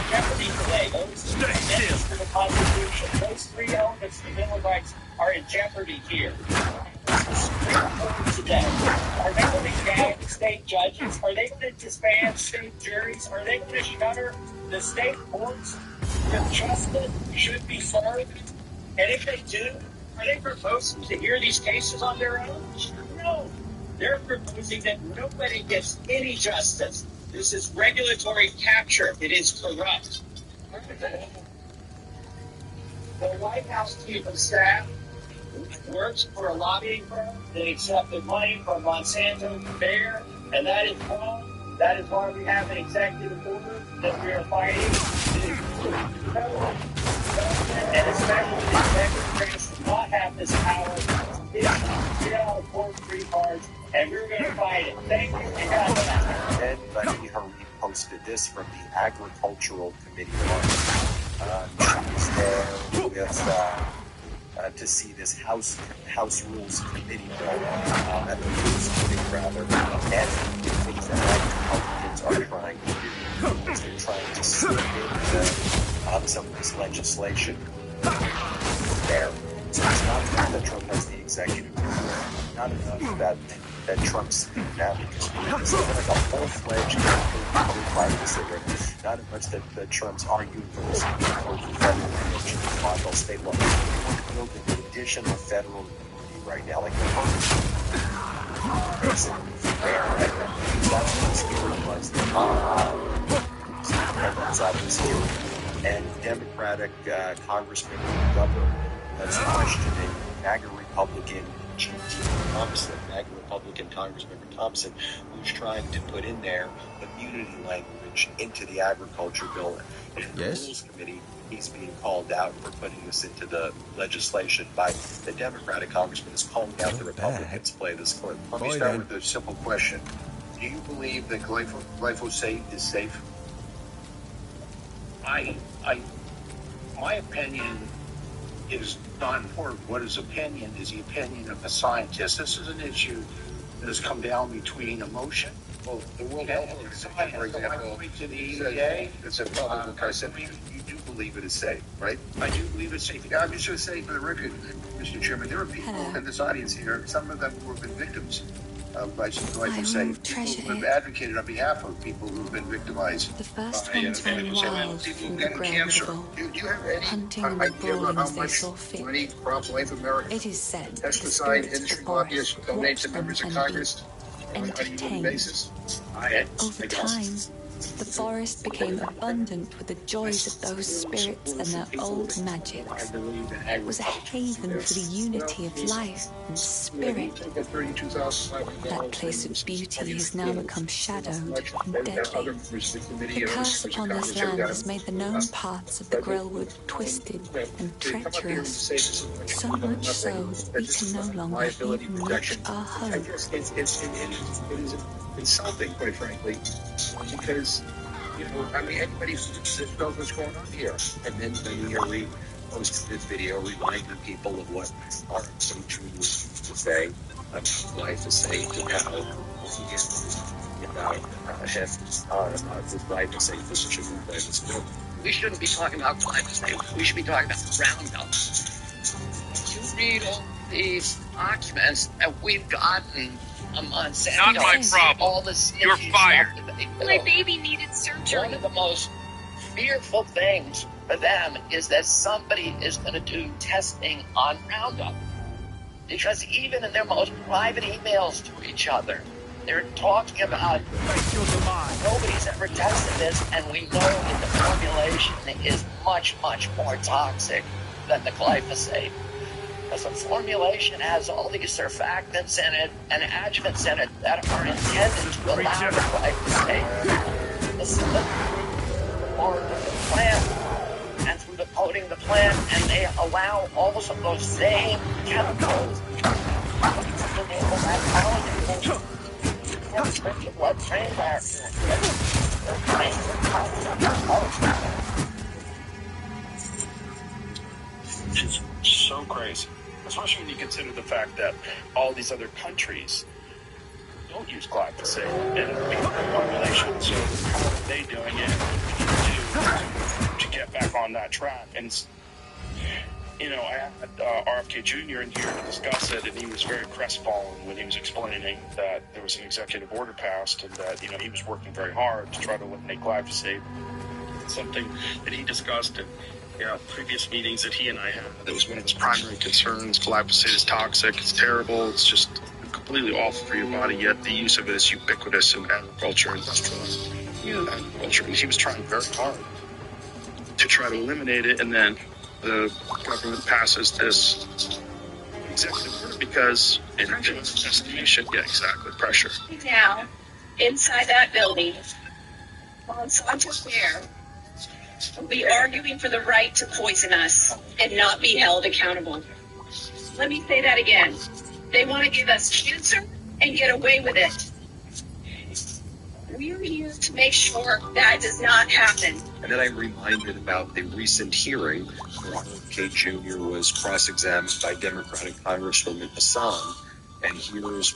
jeopardy today. Those amendments to the Constitution, those 3 elements of the Bill of Rights are in jeopardy here. Today. Are they going to gag state judges? Are they going to disband state juries? Are they going to shutter the state courts if justice should be served? And if they do, are they proposing to hear these cases on their own? No. They're proposing that nobody gets any justice. This is regulatory capture. It is corrupt. The White House chief of staff works for a lobbying firm that accepted money from Monsanto and Bayer, and that is wrong. That is why we have an executive order that we are fighting. And especially the executive branch does not have this power. Get out of court free cards, and we're going to fight it. Thank you. Then Letty Harim posted this from the Agricultural Committee one. She was there with to see this House Rules Committee bill at the Rules Committee, rather, and the things that Republicans are trying to do is they're trying to slip in some of this legislation there. So it's not enough that Trump has the executive order, not enough that Trump's now because it's like a full-fledged not much that Trump's arguing for this federal and state law. They want to build an additional federal immunity right now, like the that's what scary was. And Democratic Congressman Governor that's questioning MAGA Republican Congressmember Thompson, who's trying to put in there immunity language into the agriculture bill. And in the Rules Committee, he's being called out for putting this into the legislation by the Democratic congressman is calling out the Republicans play this clip. Let me start with a simple question. Do you believe that glyphosate is safe? My opinion is not important. What his opinion is the opinion of a scientist. This is an issue that has come down between emotion. Well, the World Health Organization, for example, to the EPA, it's a probable carcinogen. You do believe it is safe, right? I do believe it's safe. Yeah, I'm just going to say for the record, Mr. Chairman, there are people in this audience here, some of them who have been victims by some glyphosate. People who have advocated on behalf of people who have been victimized. The first ones ran wild from the cancer. Do you have any hunting and idea about how as they much saw fit. money Pro-Life America, It is said the pesticide spirits of industry the lobbyists forest donate watch to them members of and Congress be on a yearly entertained. basis? Over time, the forest became abundant with the joys of those spirits and their old magics. It was a haven for the unity of life and spirit. That place of beauty has now become shadowed and deadly. The curse upon this land has made the known paths of the Grellwood twisted and treacherous, so much so that we can no longer even reach our home. It is insulting, quite frankly, because, anybody knows what's going on here. And then here we post this video reminding people of what our country used to say about glyphosate and how We shouldn't be talking about glyphosate. We should be talking about Roundup. You read all these documents that we've gotten a Monsanto. Not my problem. All the You're fired. My baby needed surgery. One of the most fearful things for them is that somebody is going to do testing on Roundup. Because even in their most private emails to each other, they're talking about nobody's ever tested this, and we know that the formulation is much, much more toxic than the glyphosate. Because the formulation has all these surfactants in it and adjuvants in it that are intended to allow the glyphosate to slip or the plant and through the coating of the plant, and they allow also those same chemicals to enable that molecule penetrate the blood-brain barrier. It's so crazy, especially when you consider the fact that all these other countries don't use glyphosate in formulation. So how are they doing it to get back on that track? And you know, I had RFK Jr. in here to discuss it, and he was very crestfallen when he was explaining that there was an executive order passed and that, you know, he was working very hard to try to eliminate glyphosate. Something that he discussed in previous meetings that he and I had. That was one of his primary concerns. Glyphosate is toxic. It's terrible. It's just completely awful for your body, yet the use of it is ubiquitous in agriculture, industrial agriculture. And he was trying very hard to try to eliminate it, and then the government passes this executive order because in his estimation, pressure. Now, inside that building, Monsanto Bear will be arguing for the right to poison us and not be held accountable. Let me say that again. They want to give us cancer and get away with it. We're here to make sure that does not happen. And then I'm reminded about the recent hearing where RFK Jr. was cross-examined by Democratic Congresswoman Hassan, and here's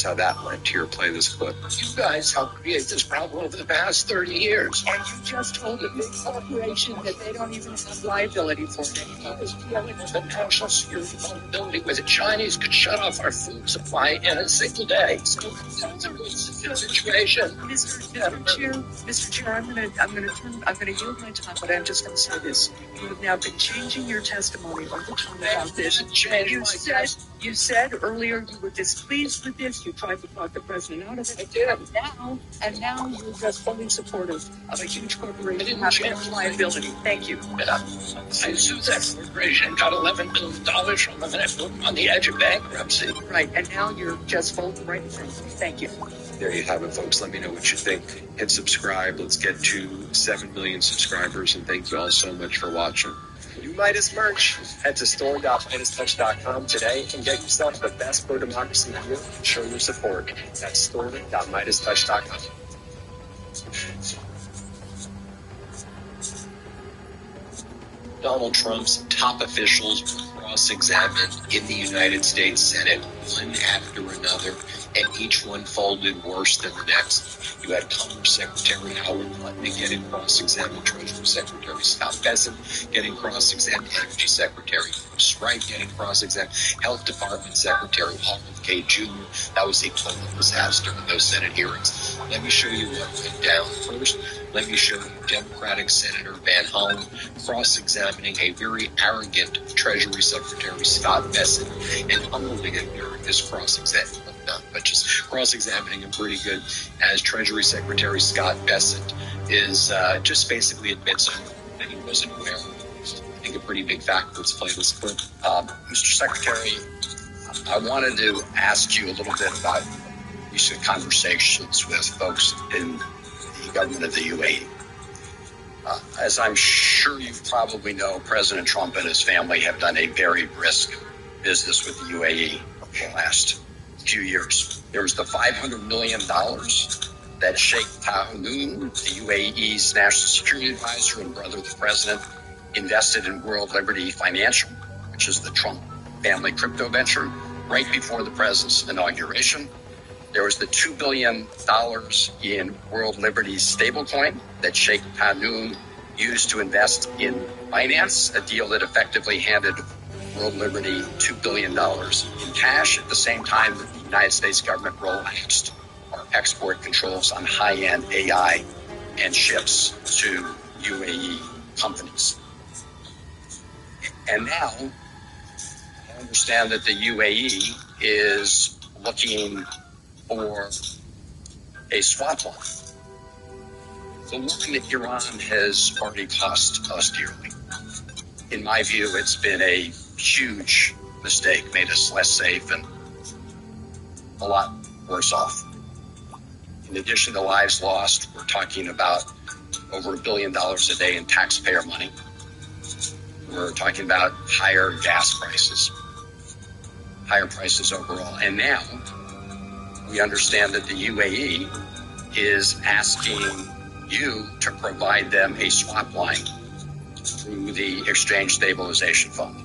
how that went. Here, play this clip. You guys helped create this problem over the past 30 years. And you just told a big corporation that they don't even have liability for it anymore. Because dealing with a national security vulnerability where the Chinese could shut off our food supply in a single day. So that's a real situation. Mr. Chair, I'm gonna yield my time, but I'm just gonna say this. You have now been changing your testimony over time about this. You said earlier you were displeased with this. You tried to talk the president out of it. I did. Now you're just fully supportive of a huge corporation having no liability. Thank you. I sued that corporation, got $11 billion from them, and I put them on the edge of bankruptcy. Right, and now you're just voting right in front of me. Thank you. There you have it, folks. Let me know what you think. Hit subscribe. Let's get to 7 million subscribers, and thank you all so much for watching. New Midas merch. Head to store.MidasTouch.com today and get yourself the best pro-democracy gear and show your support. That's store.MidasTouch.com. Donald Trump's top officials were cross-examined in the United States Senate, one after another, and each one folded worse than the next. You had Commerce Secretary Howard Clinton getting cross-examined, Treasury Secretary Scott Bessent getting cross-examined, Energy Secretary Bruce Wright getting cross-examined, Health Department Secretary RFK Jr. That was a total disaster in those Senate hearings. Let me show you what went down first. Let me show you Democratic Senator Van Hollen cross-examining a very arrogant Treasury Secretary Scott Bessent and humbling him during this cross-examination. But just cross-examining him pretty good, as Treasury Secretary Scott Bessent is just basically admits that he wasn't aware of it. I think a pretty big fact. Let's play this clip. Mr. Secretary, I wanted to ask you a little bit about recent conversations with folks in the government of the UAE. As I'm sure you probably know, President Trump and his family have done a very brisk business with the UAE over the last few years. There was the $500 million that Sheikh Tahnoon, the UAE's national security advisor and brother of the president, invested in World Liberty Financial, which is the Trump family crypto venture, right before the president's inauguration. There was the $2 billion in World Liberty's stablecoin that Sheikh Tahnoon used to invest in Binance, a deal that effectively handed World Liberty $2 billion in cash at the same time that the United States government relaxed our export controls on high-end AI and chips to UAE companies. And now I understand that the UAE is looking for a swap line. The warning that Iran has already cost us dearly. In my view, it's been a huge mistake, made us less safe and a lot worse off. In addition to lives lost, we're talking about over $1 billion a day in taxpayer money. We're talking about higher gas prices, higher prices overall. And now we understand that the UAE is asking you to provide them a swap line through the Exchange Stabilization Fund.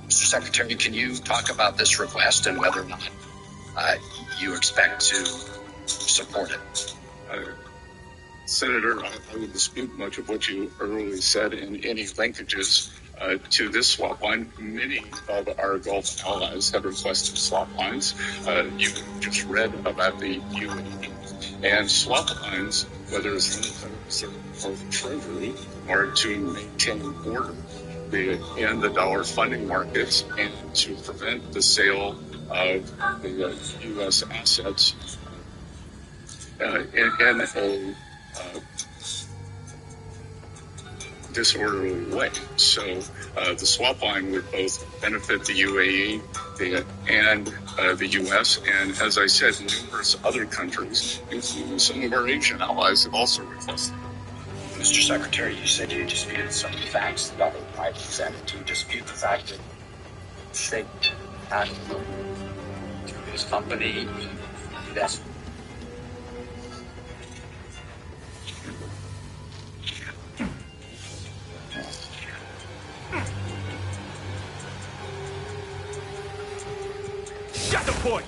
Mr. Secretary, can you talk about this request and whether or not you expect to support it? Senator, I would dispute much of what you earlier said in any linkages to this swap line. Many of our Gulf allies have requested swap lines. You just read about the UAE. And swap lines, whether it's from the Federal Reserve or the Treasury, are to maintain order in the dollar funding markets and to prevent the sale of the U.S. assets in a disorderly way. So the swap line would both benefit the UAE and the U.S. And as I said, numerous other countries, including some of our Asian allies, have also requested. Mr. Secretary, you said you disputed some of the facts that I presented. Do you dispute the fact that they had to his company invest? Shut the point!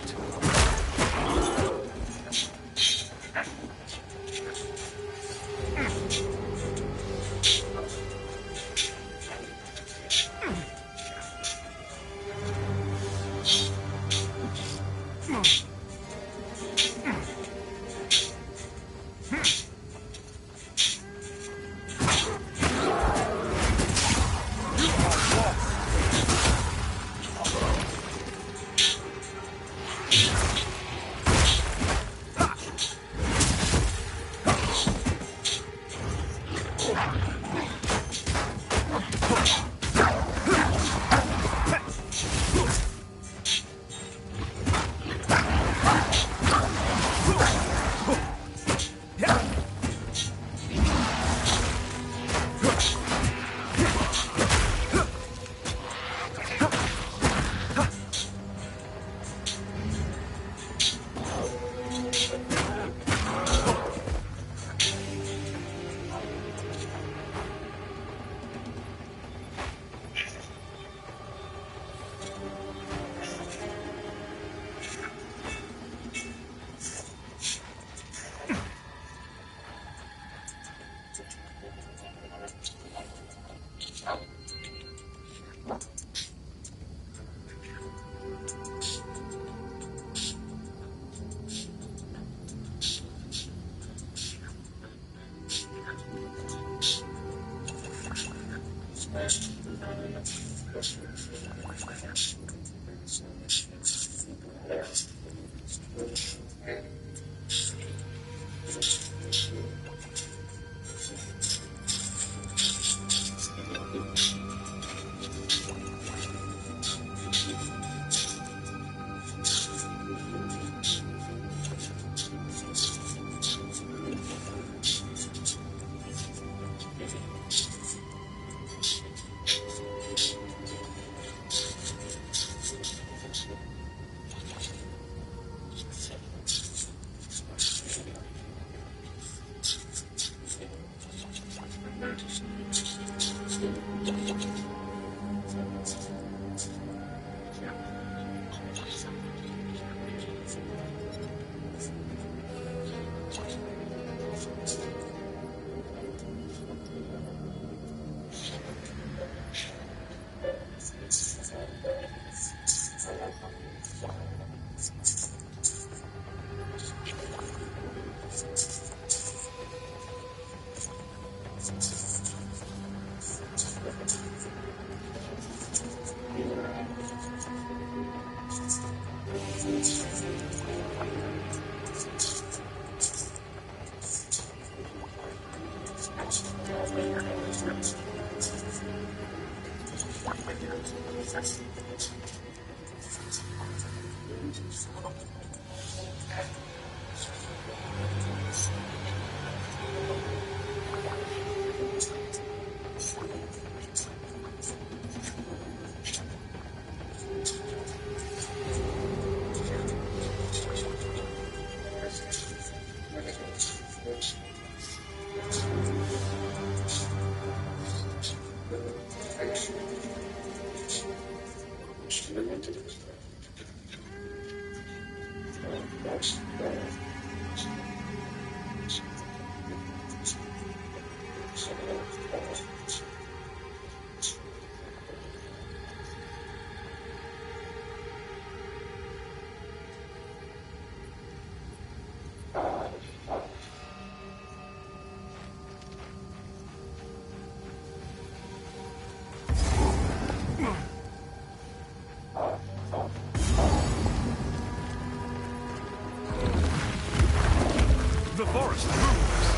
The forest moves!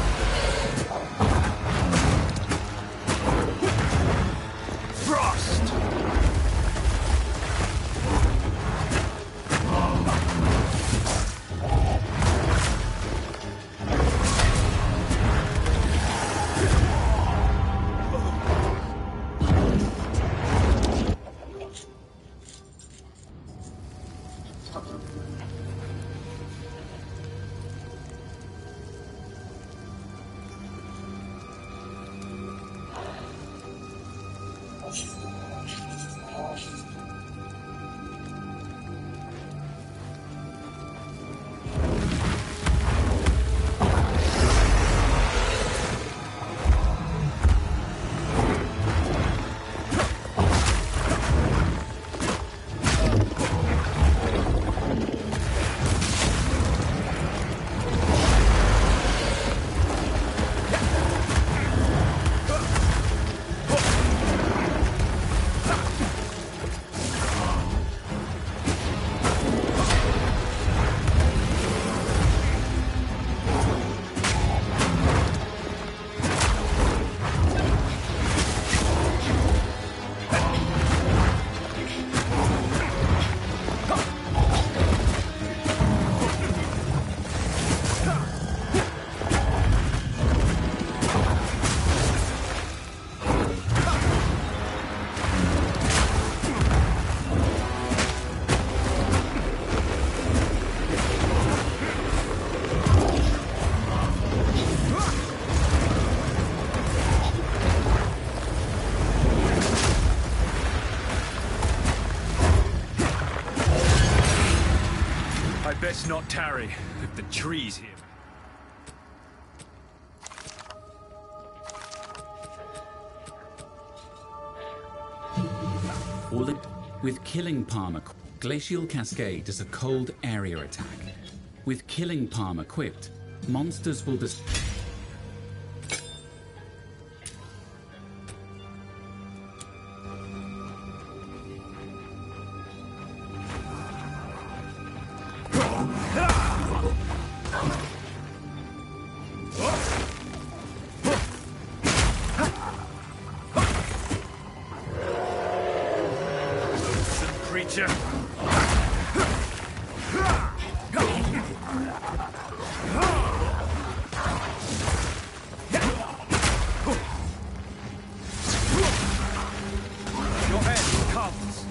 Frost! Best not tarry, if the trees hear me. With Killing Palm, Glacial Cascade is a cold area attack. With Killing Palm equipped, monsters will creature. Your end comes.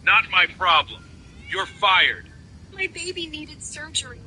Not my problem. You're fired. My baby needed surgery.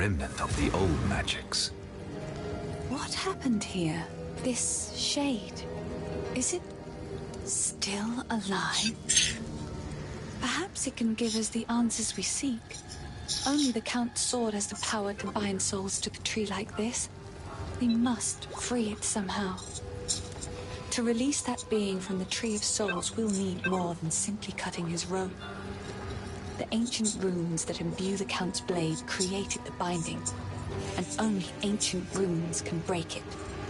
Remnant of the old magics. What happened here? This shade, is it still alive? Perhaps it can give us the answers we seek. Only the Count's sword has the power to bind souls to the tree like this. We must free it somehow. To release that being from the Tree of Souls, we'll need more than simply cutting his rope. The ancient runes that imbue the Count's blade created the binding, and only ancient runes can break it.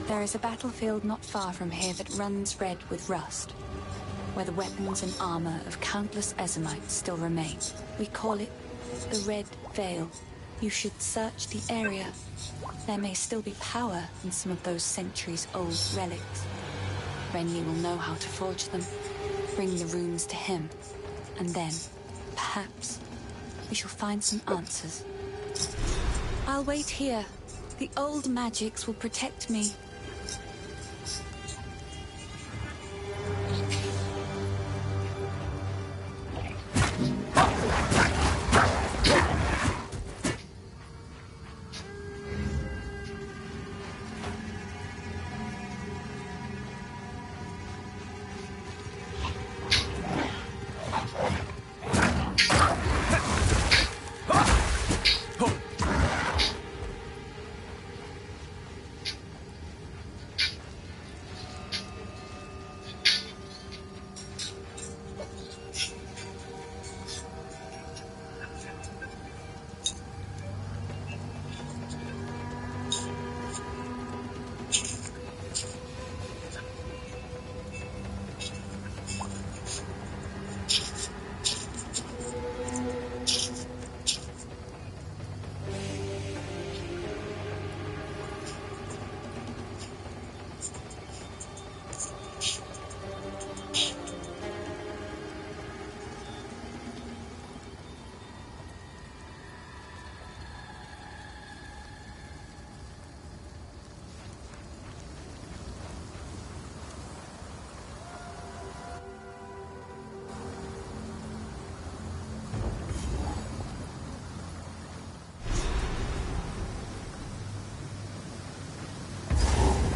There is a battlefield not far from here that runs red with rust, where the weapons and armor of countless Ezamites still remain. We call it the Red Veil. You should search the area. There may still be power in some of those centuries-old relics. Renly will know how to forge them. Bring the runes to him, and then, perhaps, we shall find some answers. I'll wait here. The old magics will protect me.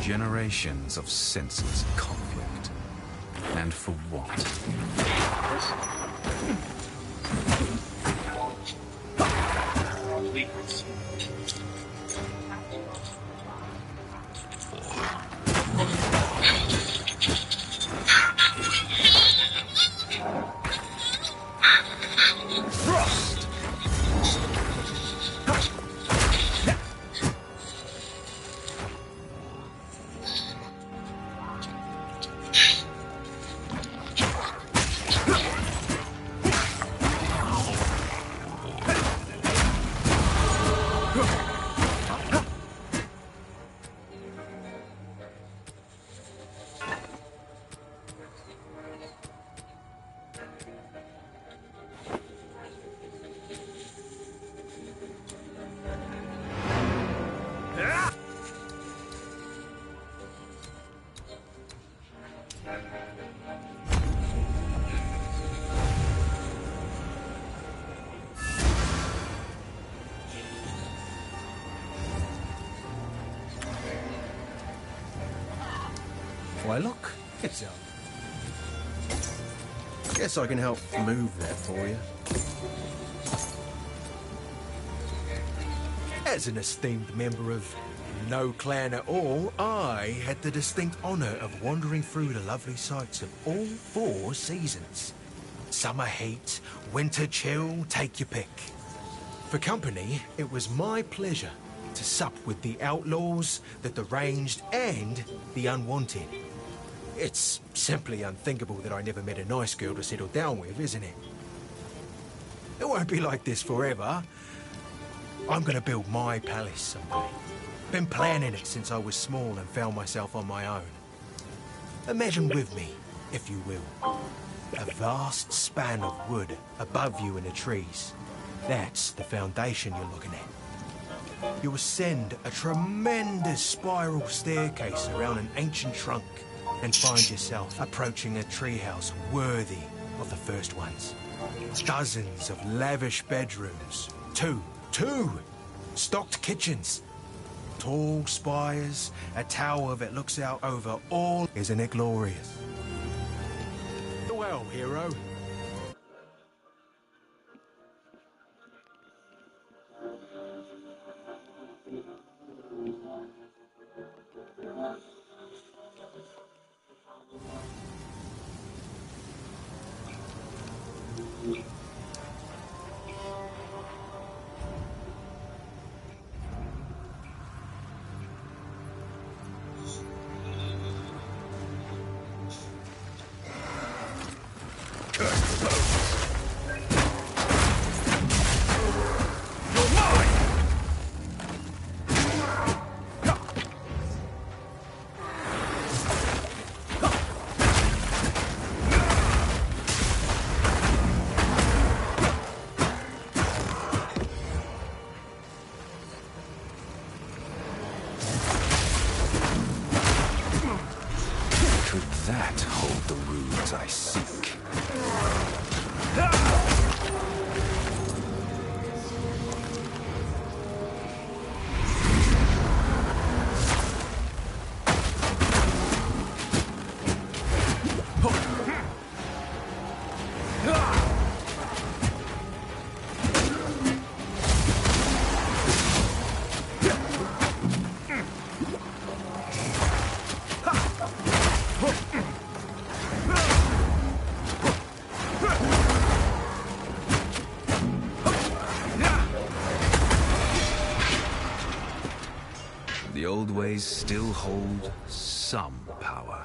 Generations of senseless conflict. And for what? Why, look, it's up. Guess I can help move that for you. As an esteemed member of no clan at all, I had the distinct honour of wandering through the lovely sights of all 4 seasons. Summer heat, winter chill, take your pick. For company, it was my pleasure to sup with the outlaws, the deranged, and the unwanted. It's simply unthinkable that I never met a nice girl to settle down with, isn't it? It won't be like this forever. I'm gonna build my palace someday. Been planning it since I was small and found myself on my own. Imagine with me, if you will, a vast span of wood above you in the trees. That's the foundation you're looking at. You ascend a tremendous spiral staircase around an ancient trunk and find yourself approaching a treehouse worthy of the first ones. Dozens of lavish bedrooms, two stocked kitchens, tall spires, a tower that looks out over all. Isn't it glorious? Well, hero. That hold the runes I seek. The old ways still hold some power.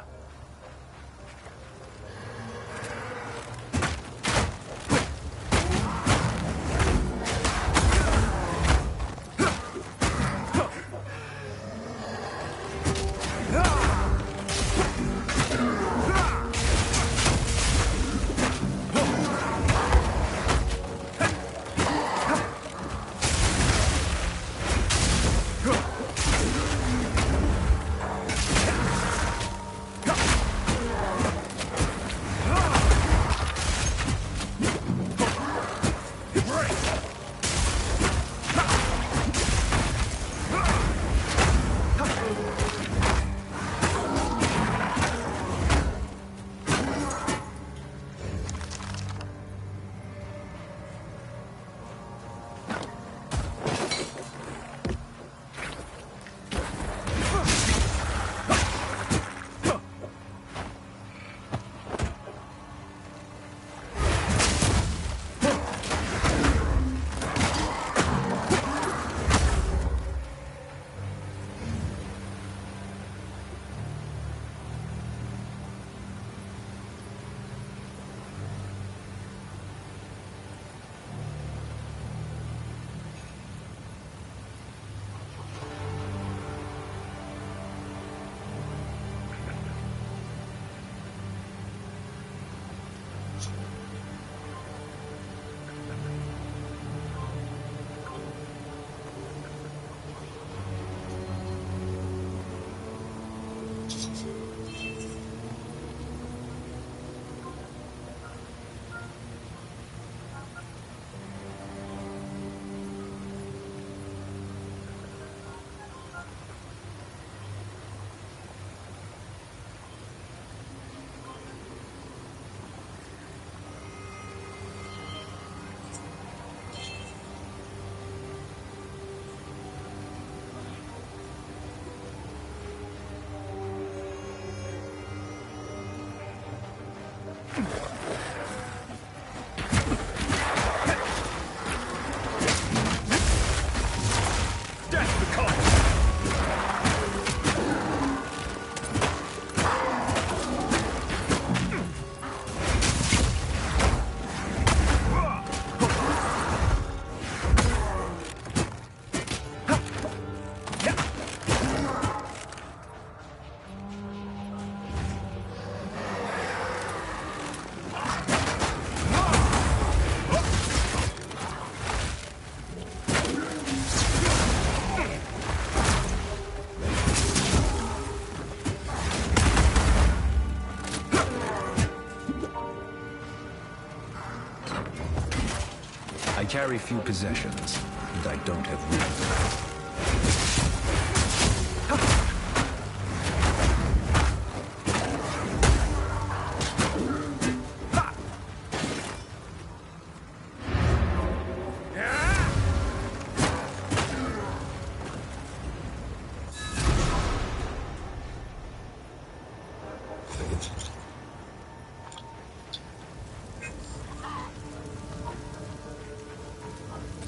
carry few possessions, and I don't have room for that.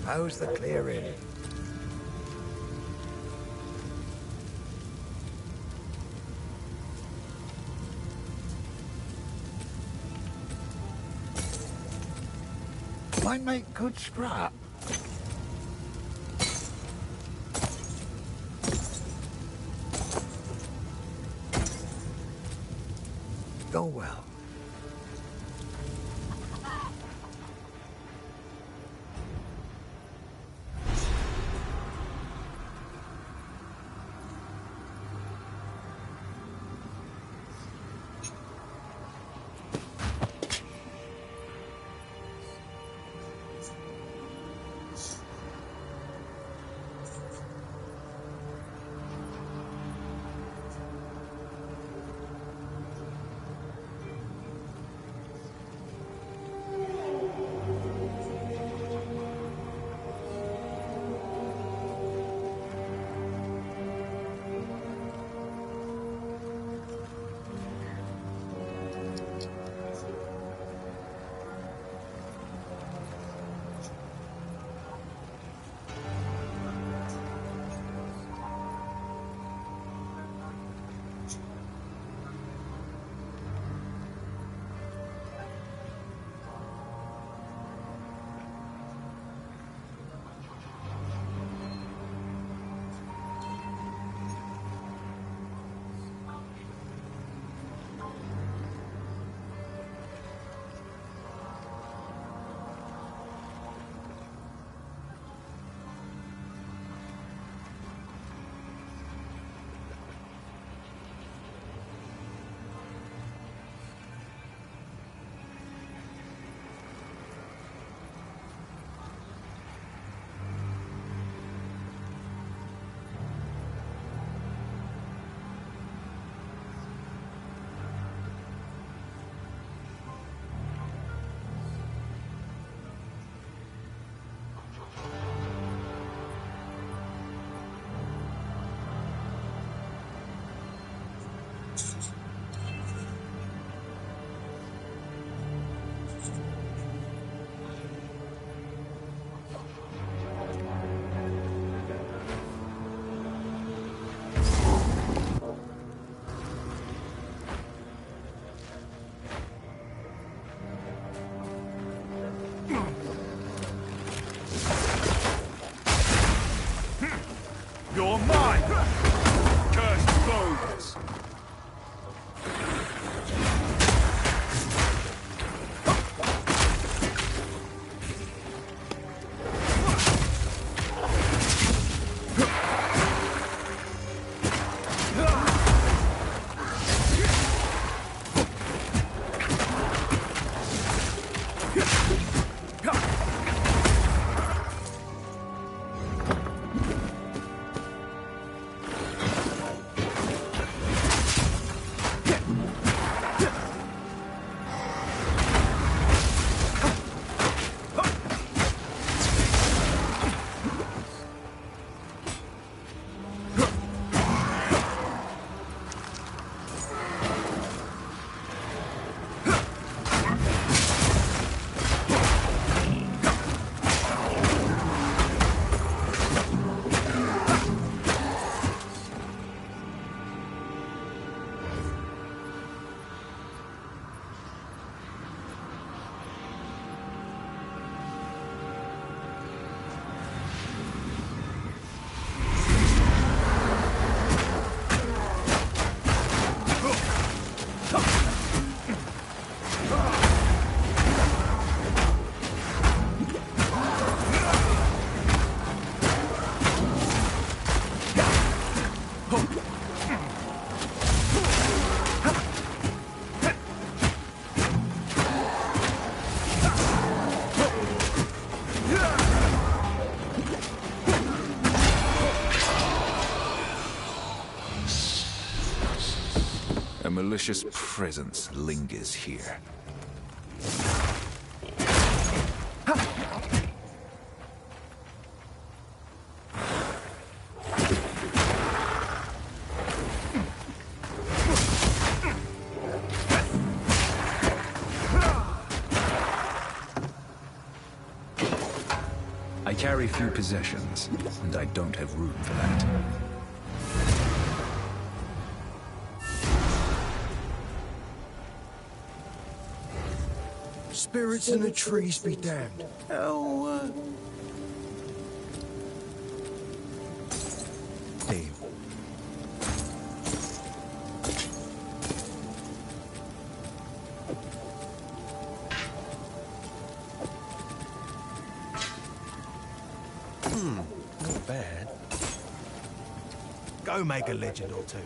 How's the clearing? Might make good scrap. Go well. You're mine! Cursed foes! A malicious presence lingers here. I carry few possessions, and I don't have room for that. Spirits in the trees be damned. Oh, Damn. Not bad. Go make a legend or two.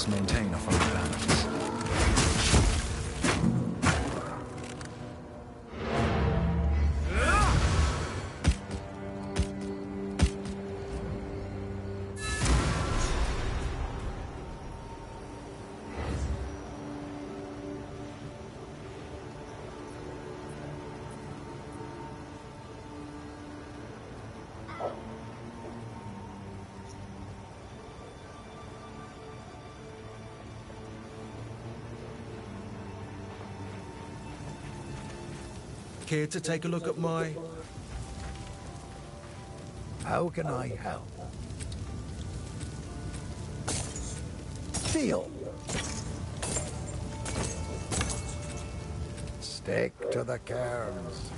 Maintain a fine balance. Care to take a look at my... How can I help? Deal. Stick to the cairns.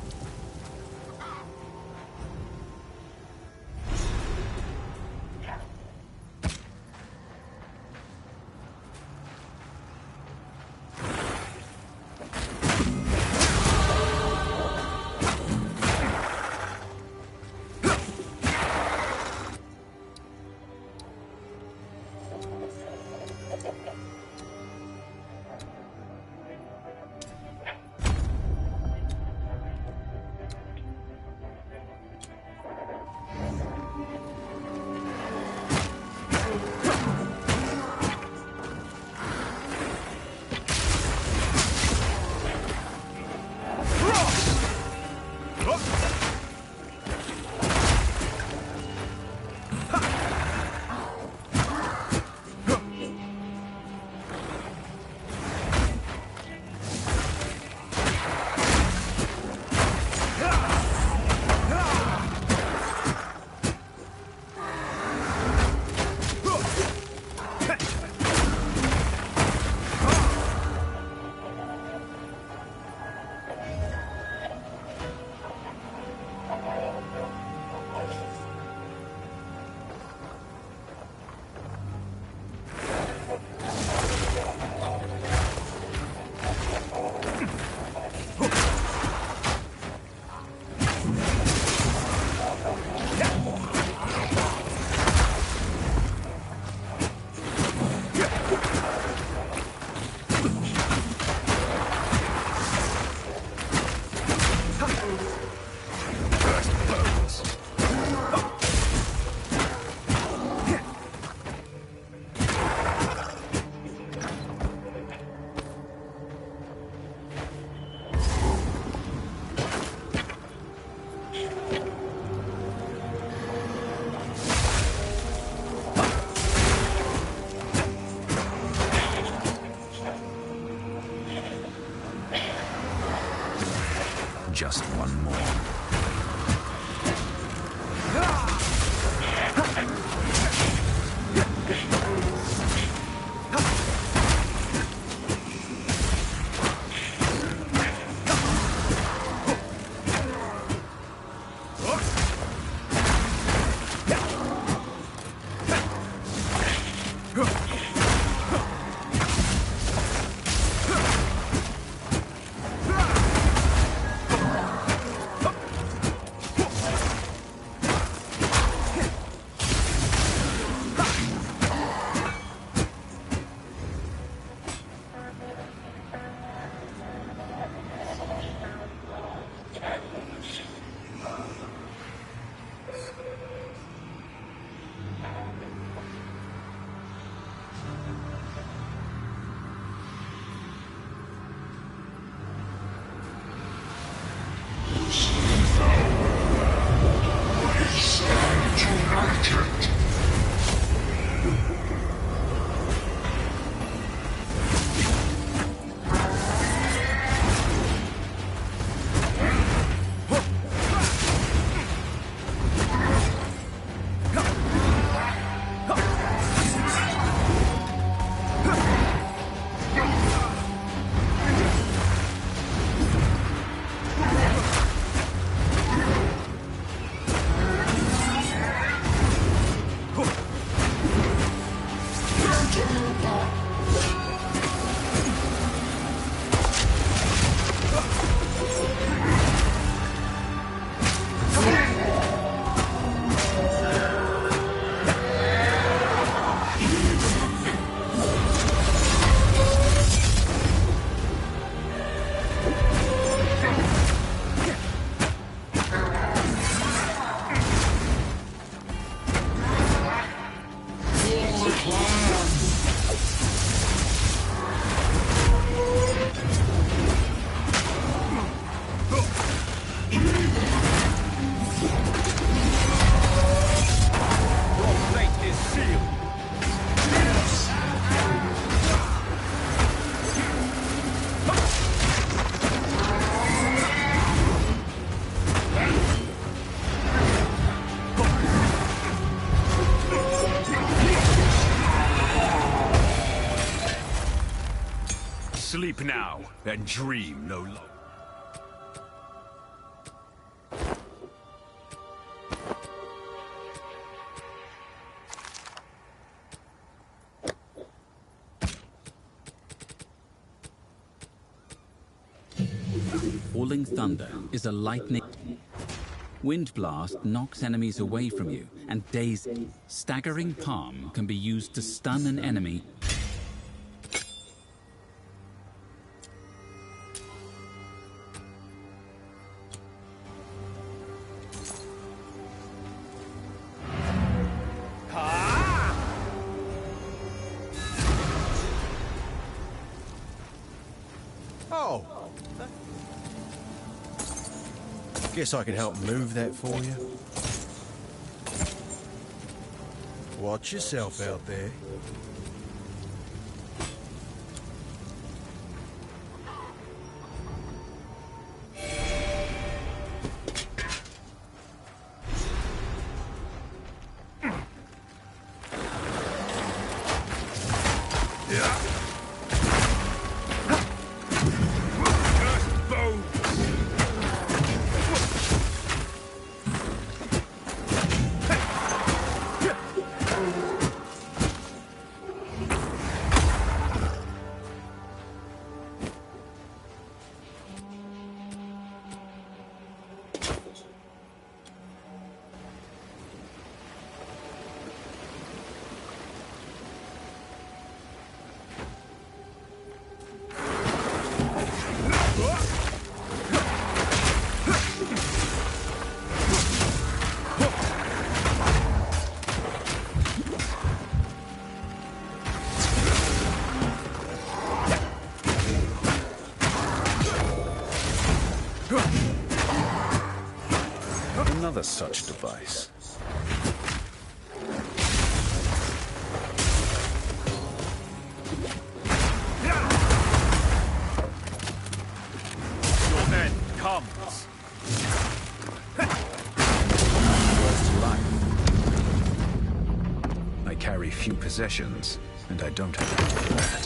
Sleep now, and dream no longer. Falling thunder is a lightning. Wind blast knocks enemies away from you, and daze. Staggering palm can be used to stun an enemy. Oh! Guess I can help move that for you. Watch yourself out there. Another such device. Your end comes. Worst life. I carry few possessions, and I don't have any of that.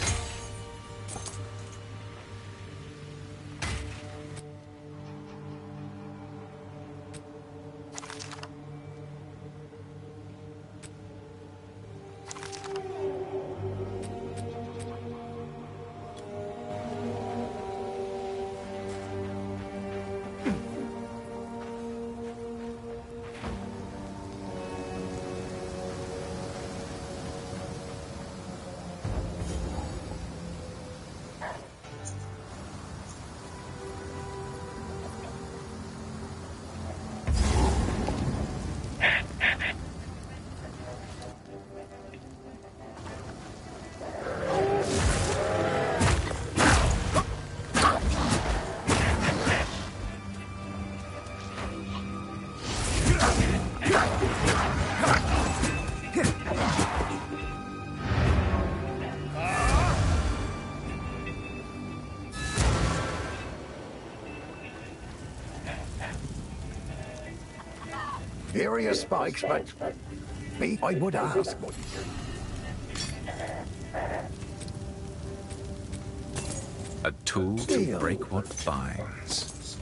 Furious spikes, but me, I would ask. A tool to break what binds.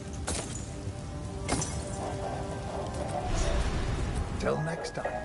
Till next time.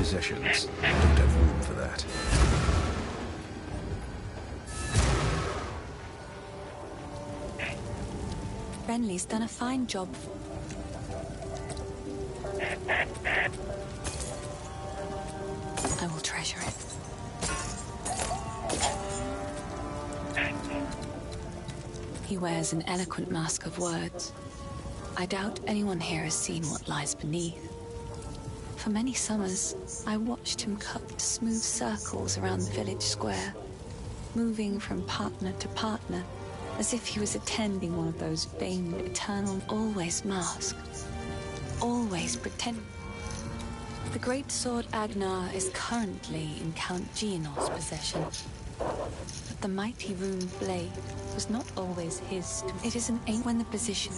positions. Don't have room for that. Renly's done a fine job. I will treasure it. He wears an eloquent mask of words. I doubt anyone here has seen what lies beneath. For many summers, I watched him cut smooth circles around the village square, moving from partner to partner, as if he was attending one of those famed eternal, always masked, always pretending. The great sword Agnar is currently in Count Gianor's possession. But the mighty rune blade was not always his. It is an aim when the position.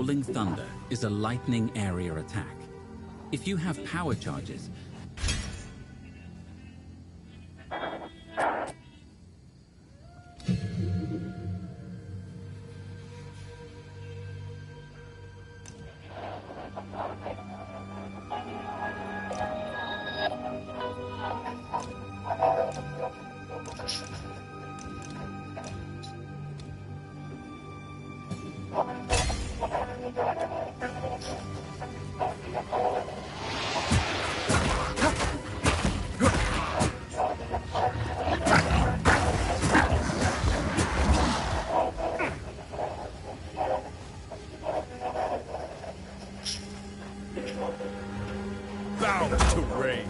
Falling Thunder is a lightning area attack. If you have power charges, bound to reign.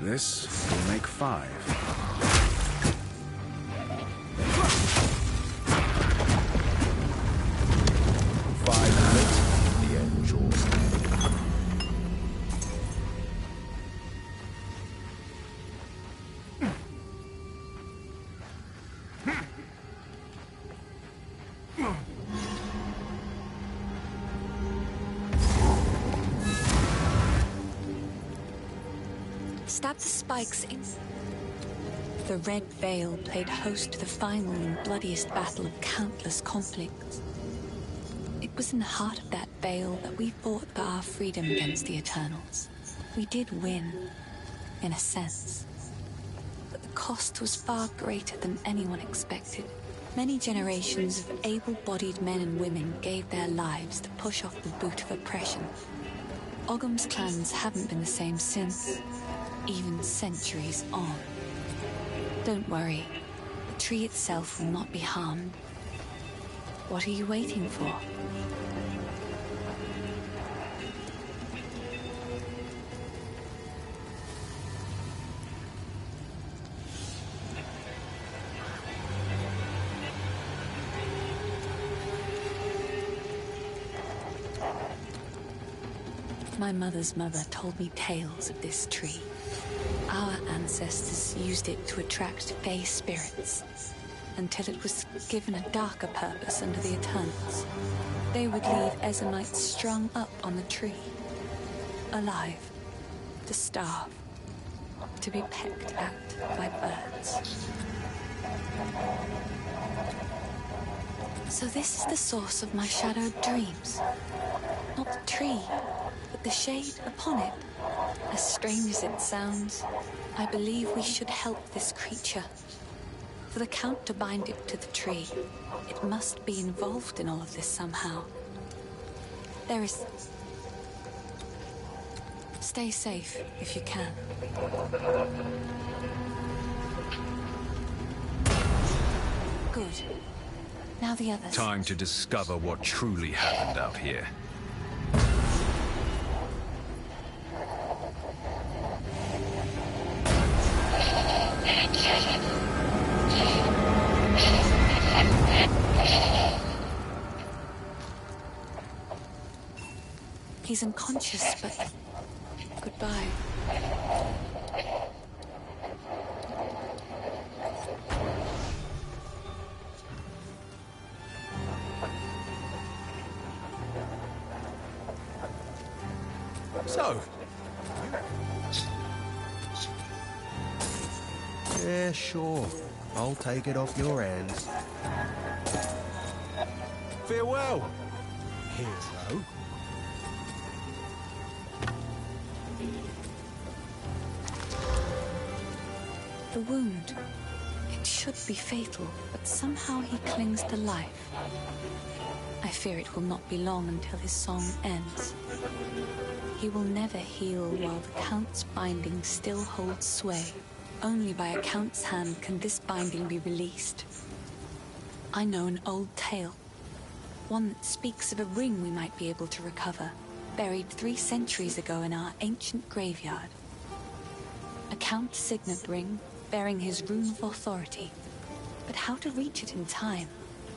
This will make 5. Stab the spikes in. The Red Veil played host to the final and bloodiest battle of countless conflicts. It was in the heart of that veil that we fought for our freedom against the Eternals. We did win, in a sense. But the cost was far greater than anyone expected. Many generations of able-bodied men and women gave their lives to push off the boot of oppression. Ogham's clans haven't been the same since, even centuries on. Don't worry, the tree itself will not be harmed. What are you waiting for? My mother's mother told me tales of this tree. Our ancestors used it to attract fey spirits, until it was given a darker purpose under the Eternals. They would leave Ezamites strung up on the tree, alive, to starve, to be pecked at by birds. So this is the source of my shadowed dreams. Not the tree, but the shade upon it. As strange as it sounds, I believe we should help this creature. For the Count to bind it to the tree, it must be involved in all of this somehow. There is... Stay safe, if you can. Good. Now the others. Time to discover what truly happened out here. He's unconscious, but... goodbye. So... Yeah, sure. I'll take it off your hands. Farewell, hero. The wound. It should be fatal, but somehow he clings to life. I fear it will not be long until his song ends. He will never heal while the Count's binding still holds sway. Only by a Count's hand can this binding be released. I know an old tale. One that speaks of a ring we might be able to recover, buried 3 centuries ago in our ancient graveyard. A Count's signet ring, bearing his rune of authority. But how to reach it in time?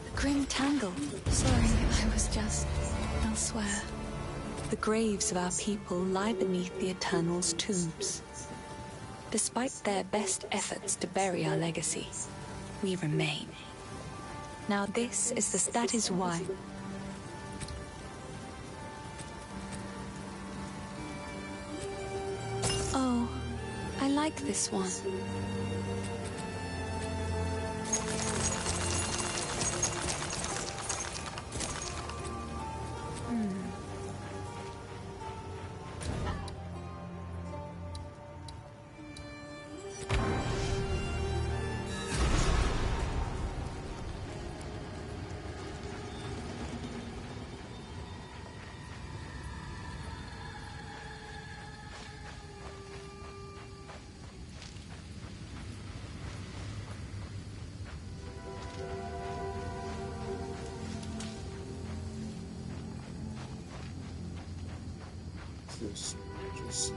The grim tangle. Sorry, I was just elsewhere. The graves of our people lie beneath the Eternals' tombs. Despite their best efforts to bury our legacy, we remain. Now that is why. Oh, I like this one. Just